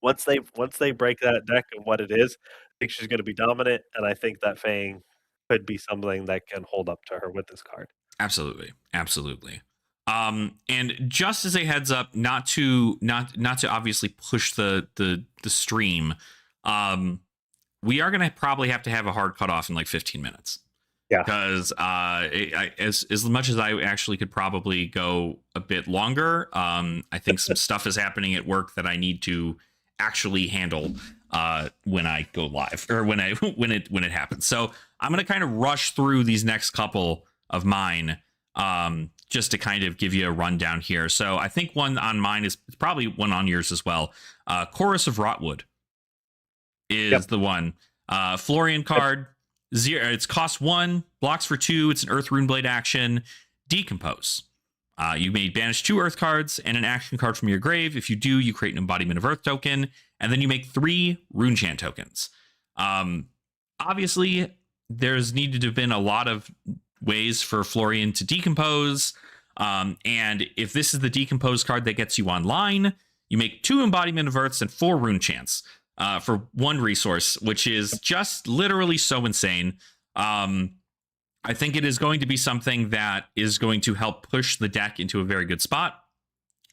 Once they break that deck and what it is, I think she's gonna be dominant, and I think that Fang could be something that can hold up to her with this card. Absolutely, absolutely. And just as a heads up, not to obviously push the stream, we are gonna probably have to have a hard cutoff in like 15 minutes. Yeah, because as much as I actually could probably go a bit longer, I think some stuff is happening at work that I need to actually handle when I go live, or when it happens. So I'm gonna kind of rush through these next couple of mine, just to kind of give you a rundown here. So I think one on mine is probably one on yours as well. Chorus of Rotwood is the one. Florian card. Zero. It's cost 1, blocks for 2. It's an Earth Runeblade action. Decompose. You may banish 2 Earth cards and an action card from your grave. If you do, you create an Embodiment of Earth token, and then you make 3 Runechant tokens. Obviously, there's needed to have been a lot of ways for Florian to decompose. And if this is the decompose card that gets you online, you make 2 Embodiment of Earths and 4 Runechants. For 1 resource, which is just literally so insane. I think it is going to be something that is going to help push the deck into a very good spot.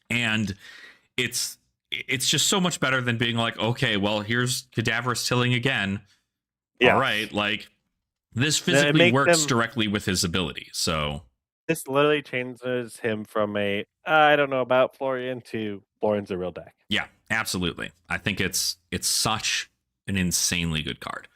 And it's just so much better than being like, okay, well, here's Cadaverous Tilling again. Yeah. All right, like, this physically works directly with his ability. So this literally changes him from a I don't know about Florian to Florian's a real deck. Yeah, absolutely. I think it's such an insanely good card.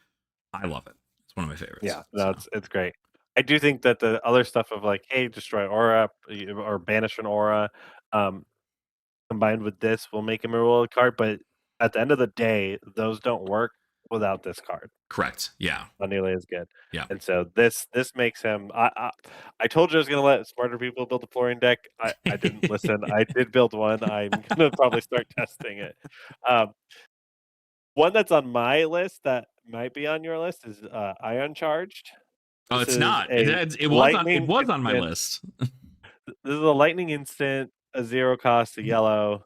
I love it. It's one of my favorites. Yeah, no, it's great. I do think that the other stuff of like, hey, destroy aura or banish an aura, combined with this will make him a real card. But at the end of the day, those don't work without this card. Correct. Yeah. Not nearly as good. Yeah. And so this makes him. I told you I was going to let smarter people build a Florian deck. I didn't listen. I did build one. I'm going to probably start testing it. One that's on my list that might be on your list is Ion Charged. Oh, it's not. It was on my list. This is a lightning instant, a 0 cost, a yellow.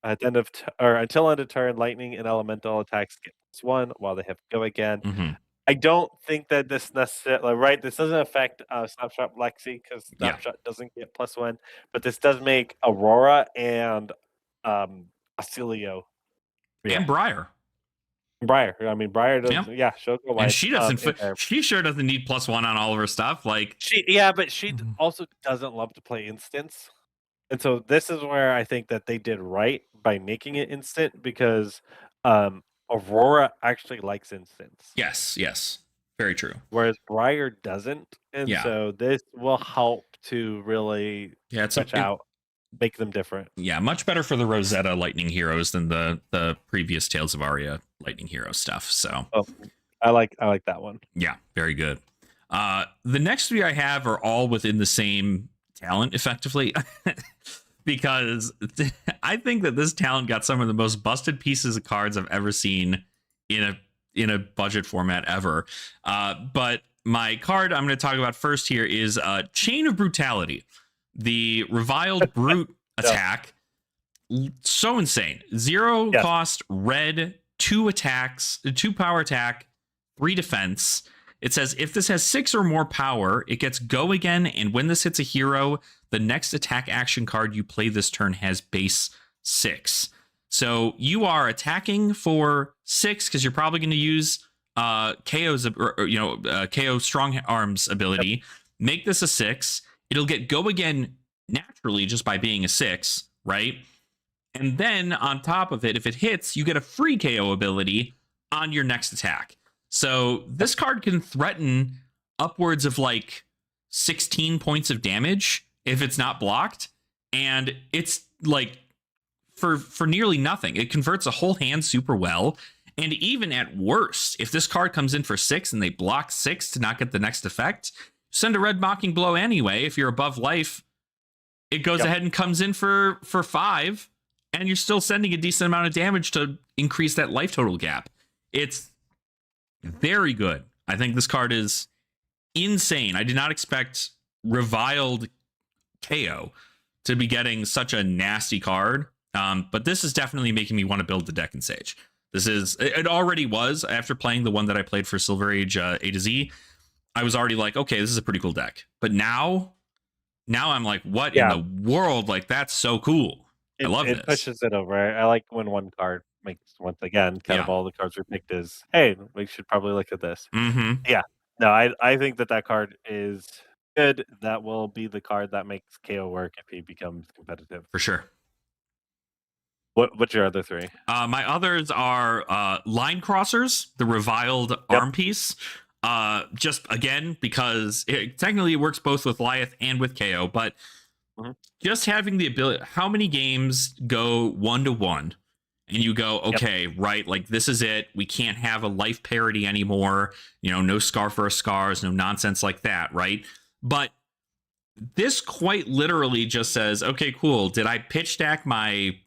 At the end of until end of turn, lightning and elemental attacks get +1 while they have go again. Mm-hmm. I don't think that this necessarily right. This doesn't affect Snapshot Lexi because Snapshot doesn't get +1, but this does make Aurora and Acilio and Briar. I mean, Briar doesn't. Yeah, she'll go wide. And she doesn't. She sure doesn't need +1 on all of her stuff. Like but she also doesn't love to play instants. And so this is where I think that they did right by making it instant because Aurora actually likes instants. Yes. Very true. Whereas Briar doesn't. And so this will help to really make them different. Yeah, much better for the Rosetta Lightning Heroes than the previous Tales of Aria Lightning Hero stuff. So I like that one. Yeah, very good. The next 3 I have are all within the same talent, effectively. Because I think that this talent got some of the most busted pieces of cards I've ever seen in a budget format ever. But my card I'm going to talk about first here is Chain of Brutality, the Reviled Brute attack. So insane. 0 cost, red, 2 attacks, 2 power attack, 3 defense. It says if this has 6 or more power, it gets go again, and when this hits a hero, the next attack action card you play this turn has base 6. So you are attacking for 6 because you're probably going to use KO's KO Strong Arms ability. Make this a 6. It'll get go again naturally just by being a 6, right? And then on top of it, if it hits, you get a free KO ability on your next attack. So this card can threaten upwards of like 16 points of damage if it's not blocked. And it's like for nearly nothing. It converts a whole hand super well. And even at worst, if this card comes in for 6 and they block 6 to not get the next effect, send a red Mocking Blow anyway. If you're above life, it goes ahead and comes in for 5. And you're still sending a decent amount of damage to increase that life total gap. It's very good. I think this card is insane. I did not expect reviled KO to be getting such a nasty card. But this is definitely making me want to build the deck in Sage. It already was after playing the one that I played for Silver Age A to Z. I was already like, okay, this is a pretty cool deck. But now I'm like, what in the world? Like, that's so cool. I love this. It pushes it over. I like when one card makes, once again, kind of all the cards we picked is, hey, we should probably look at this. Mm-hmm. Yeah. No, I think that card is good. That will be the card that makes KO work if he becomes competitive. For sure. What's your other three? My others are Line Crossers, the reviled arm piece. Just again, because it technically works both with Lyeth and with KO, but just having the ability, how many games go 1-1 and you go, okay, right, like this is it. We can't have a life parity anymore. No Scar for Scars, no nonsense like that, right? But this quite literally just says, okay, cool. Did I pitch stack my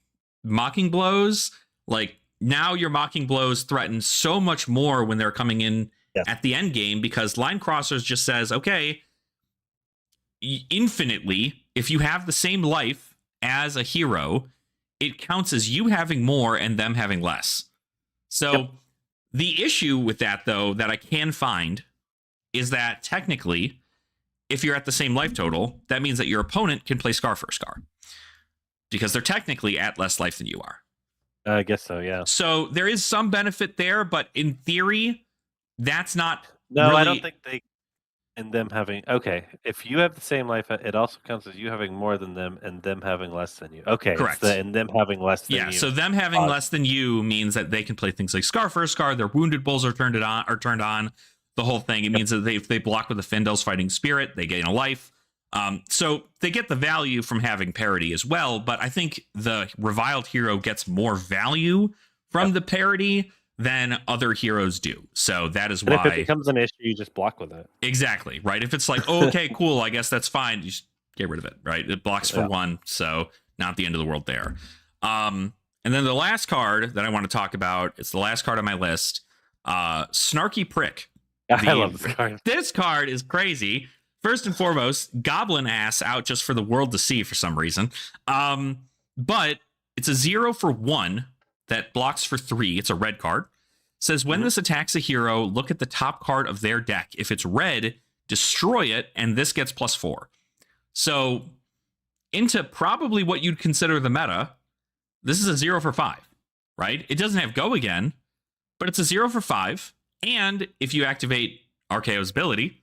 Mocking Blows? Like, now your Mocking Blows threaten so much more when they're coming in at the end game, because Line Crossers just says, okay, infinitely, if you have the same life as a hero, it counts as you having more and them having less. So the issue with that, though, that I can find is that technically, if you're at the same life total, that means that your opponent can play Scar for Scar, because they're technically at less life than you are. I guess so, yeah. So there is some benefit there, but in theory, that's not. No, really... I don't think they. And them having, okay, if you have the same life, it also counts as you having more than them and them having less than you. Okay, correct. And them having less than you. Yeah, so them having less than you means that they can play things like Scar for Scar. Their Wounded Bulls are turned on. The whole thing. It means that if they block with the Fendel's Fighting Spirit, they gain a life. So they get the value from having parity as well. But I think the reviled hero gets more value from the parity than other heroes do. So that is why. If it becomes an issue, you just block with it. Exactly, right? If it's like, oh, okay, cool, I guess that's fine, you just get rid of it, right? It blocks for one, so not the end of the world there. And then the last card that I want to talk about, it's the last card on my list, Snarky Prick. I love this card. This card is crazy. First and foremost, goblin ass out just for the world to see for some reason. But it's a 0-for-1 that blocks for 3. It's a red card. Says when this attacks a hero, look at the top card of their deck. If it's red, destroy it, and this gets +4. So into probably what you'd consider the meta, this is a 0-for-5, right? It doesn't have go again, but it's a 0-for-5. And if you activate RKO's ability,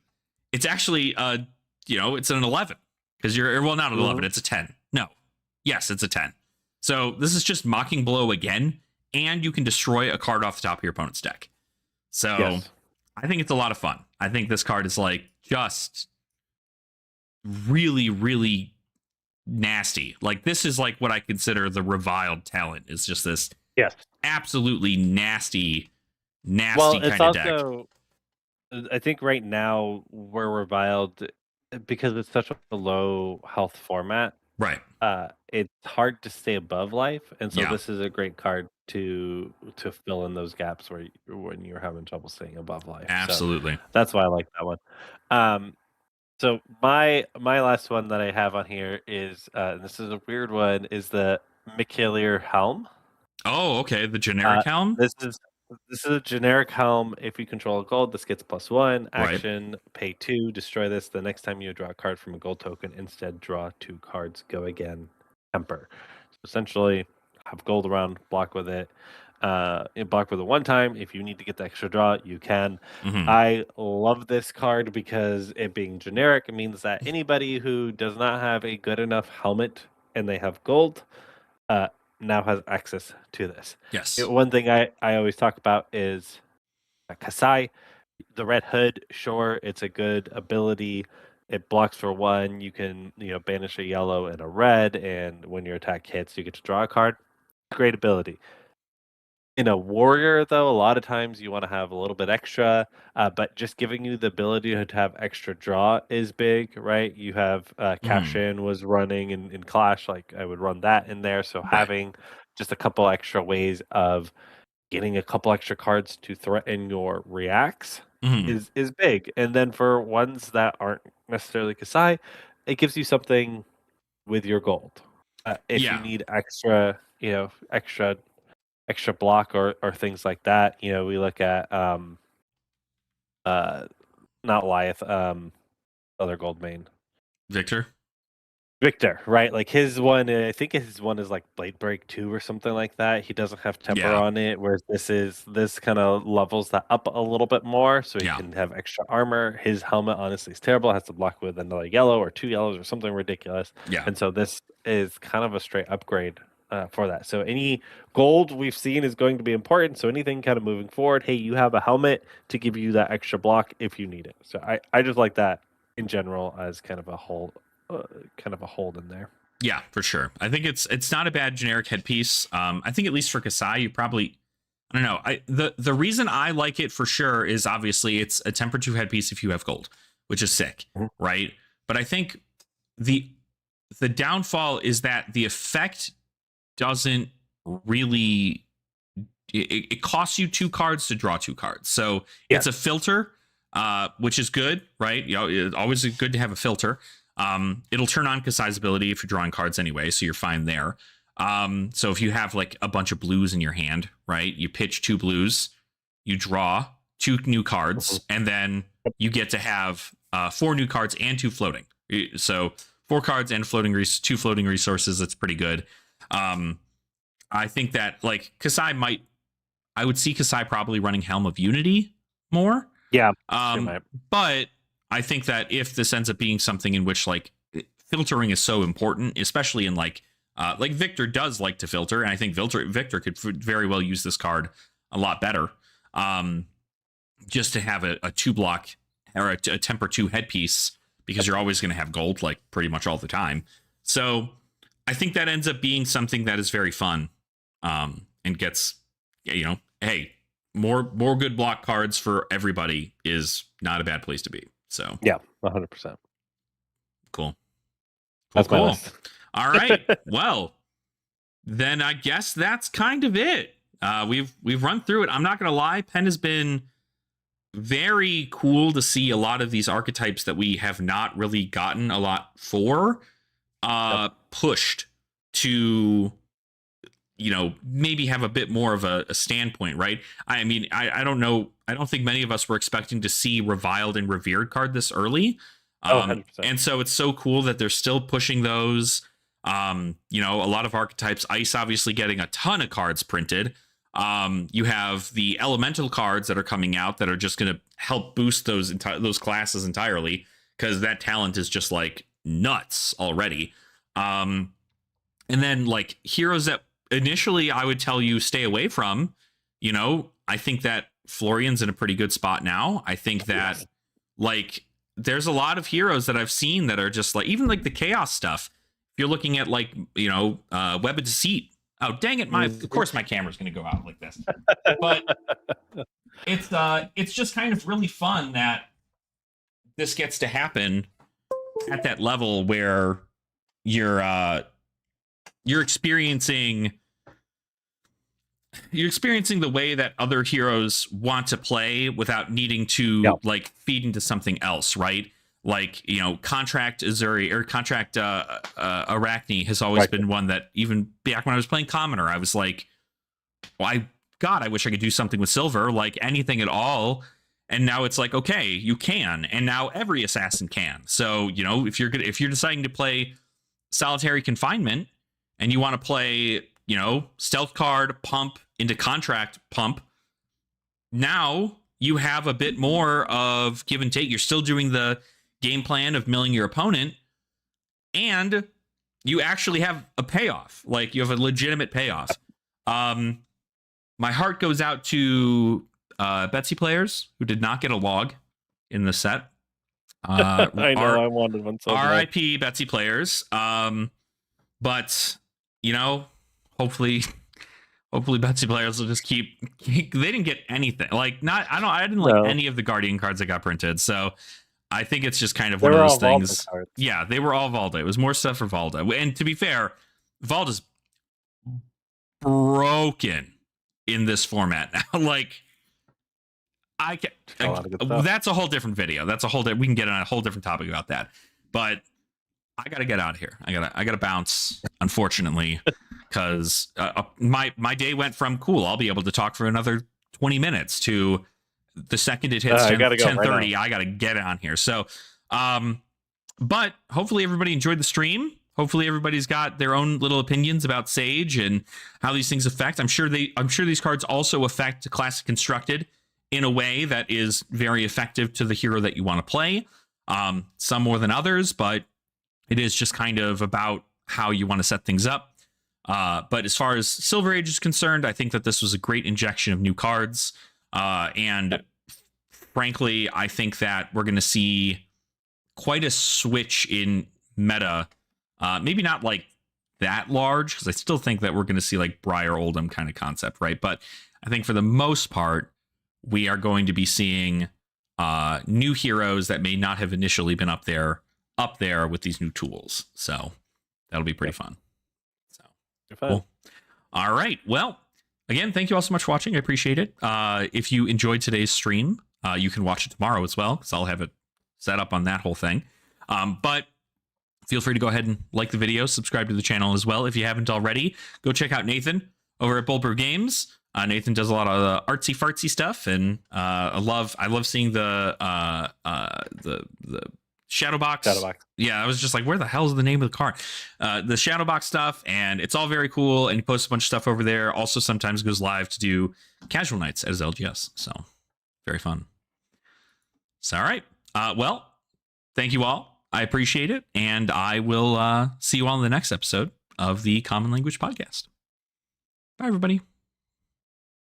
it's actually it's an 11, because not an 11, it's a 10. No, yes, it's a 10. So this is just Mocking Blow again, and you can destroy a card off the top of your opponent's deck. So I think it's a lot of fun. I think this card is like just really, really nasty. Like, this is like what I consider the reviled talent. It's just this absolutely nasty kind of deck. I think right now we're reviled because it's such a low health format. Right. It's hard to stay above life, and so this is a great card to fill in those gaps when you're having trouble staying above life. Absolutely. So that's why I like that one. So my last one that I have on here is this is a weird one, is the Mikelier Helm. Oh, okay. The generic helm? This is a generic helm. If you control a gold, this gets +1. Action, pay 2, destroy this. The next time you draw a card from a gold token, instead draw 2 cards. Go again. Temper. So essentially, have gold around, block with it. Block with it one time. If you need to get the extra draw, you can. I love this card because it being generic, it means that anybody who does not have a good enough helmet and they have gold, now has access to this. Yes. One thing I always talk about is Kasai, the red hood. Sure, it's a good ability. It blocks for 1. You can banish a yellow and a red, and when your attack hits, you get to draw a card. Great ability. In a warrior, though, a lot of times you want to have a little bit extra, but just giving you the ability to have extra draw is big, right? You have Cash-In was running in Clash, like I would run that in there. So having just a couple extra ways of getting a couple extra cards to threaten your reacts Mhm. is big. And then for ones that aren't necessarily Kasai, it gives you something with your gold. If you Yeah, need extra, extra block or things like that, we look at uh not Lyeth, other gold main. Victor. Victor, right? Like his one, I think his one is like Blade Break 2 or something like that. He doesn't have temper Yeah, on it, whereas this kind of levels that up a little bit more, so he yeah, can have extra armor. His helmet honestly is terrible; it has to block with another yellow or two yellows or something ridiculous. yeah, And so this is kind of a straight upgrade for that. So any gold we've seen is going to be important. So anything kind of moving forward, hey, you have a helmet to give you that extra block if you need it. So I just like that in general as kind of a whole kind of a hold in there. yeah, for sure. I think it's not a bad generic headpiece. I think at least for Kasai, you probably I don't know. The reason I like it for sure is obviously it's a temper 2 headpiece if you have gold, which is sick, Mhm. right? But I think the the downfall is that the effect doesn't really it costs you 2 cards to draw 2 cards. So it's Yes. a filter, which is good, right? It's always good to have a filter. It'll turn on Kasai's ability if you're drawing cards anyway, so you're fine there. So if you have like a bunch of blues in your hand, right? You pitch 2 blues, you draw 2 new cards, Mhm. and then you get to have 4 new cards and 2 floating. So 4 cards and 2 floating resources. That's pretty good. Um, I think that like Kasai I would see Kasai probably running Helm of Unity more. Yeah, she Um, might. but I think that if this ends up being something in which like filtering is so important, especially in like Victor does like to filter, and I think Victor could very well use this card a lot better. Um, just to have a 2 block or a temper 2 headpiece because you're always going to have gold like pretty much all the time. So I think that ends up being something that is very fun, and gets hey, more good block cards for everybody is not a bad place to be. So Yeah, 100%. cool, That's my cool. list. All right, well then I guess that's kind of it. We've run through it. I'm not gonna lie, Pen has been very cool to see a lot of these archetypes that we have not really gotten a lot for Yep. pushed to maybe have a bit more of a standpoint, right? I mean, I don't know, I don't think many of us were expecting to see reviled and revered card this early. Oh, 100%. And so it's so cool that they're still pushing those. A lot of archetypes, Ice obviously getting a ton of cards printed. You have the elemental cards that are coming out that are just going to help boost those classes entirely because that talent is just like nuts already. And then like heroes that initially I would tell you stay away from. I think that Florian's in a pretty good spot now. I think that Yes. like there's a lot of heroes that I've seen that are just like even like the chaos stuff. If you're looking at like Web of Deceit. Oh dang it! Of course my camera's going to go out like this. But it's just kind of really fun that this gets to happen at that level where you're experiencing the way that other heroes want to play without needing to Yep. like feed into something else, right? Like contract Azuri or contract Arachne has always been one that even back when I was playing Commoner, I was like, well, I wish I could do something with silver, like anything at all. And now it's like, okay, you can, and now every assassin can. So if you're deciding to play solitary confinement and you want to play stealth card pump into contract pump, now you have a bit more of give and take. You're still doing the game plan of milling your opponent, and you actually have a payoff. Like you have a legitimate payoff. My heart goes out to Betsy players who did not get a log in the set. I know. I wanted one so bad. RIP Betsy players. But hopefully Betsy players will just keep. They didn't get anything. Like I didn't like any of the Guardian cards that got printed. So I think it's just kind of one of those things. Yeah, they were all Valda. It was more stuff for Valda. And to be fair, Valda's broken. in this format now. Like, I can. A lot of good stuff. That's a whole different video. That's a whole. We can get on a whole different topic about that. But I gotta get out of here. I gotta bounce. Unfortunately, because my day went from cool. I'll be able to talk for another 20 minutes to the second it hits 10:30. I gotta get on here. So, but hopefully everybody enjoyed the stream. Hopefully everybody's got their own little opinions about Sage and how these things affect. I'm sure these cards also affect Classic Constructed in a way that is very effective to the hero that you want to play. Some more than others, but it is just kind of about how you want to set things up. But as far as Silver Age is concerned, I think that this was a great injection of new cards. And frankly, I think that we're going to see quite a switch in meta. Maybe not like that large, because I still think that we're going to see like Briar Oldham kind of concept, right? But I think for the most part, we are going to be seeing new heroes that may not have initially been up there with these new tools. So that'll be pretty fun. So cool. All right. Well, again, thank you all so much for watching. I appreciate it. If you enjoyed today's stream, you can watch it tomorrow as well, because I'll have it set up on that whole thing. But feel free to go ahead and like the video, subscribe to the channel as well. If you haven't already, go check out Nathan over at Bulbrew Games. Nathan does a lot of artsy fartsy stuff, and I love seeing the Shadowbox. Yeah, I was just like, where the hell is the name of the card? The Shadowbox stuff, and it's all very cool. And he posts a bunch of stuff over there. Also, sometimes goes live to do casual nights as LGS. So very fun. So all right. Well, thank you all. I appreciate it, and I will see you all in the next episode of the Common Language Podcast. Bye, everybody.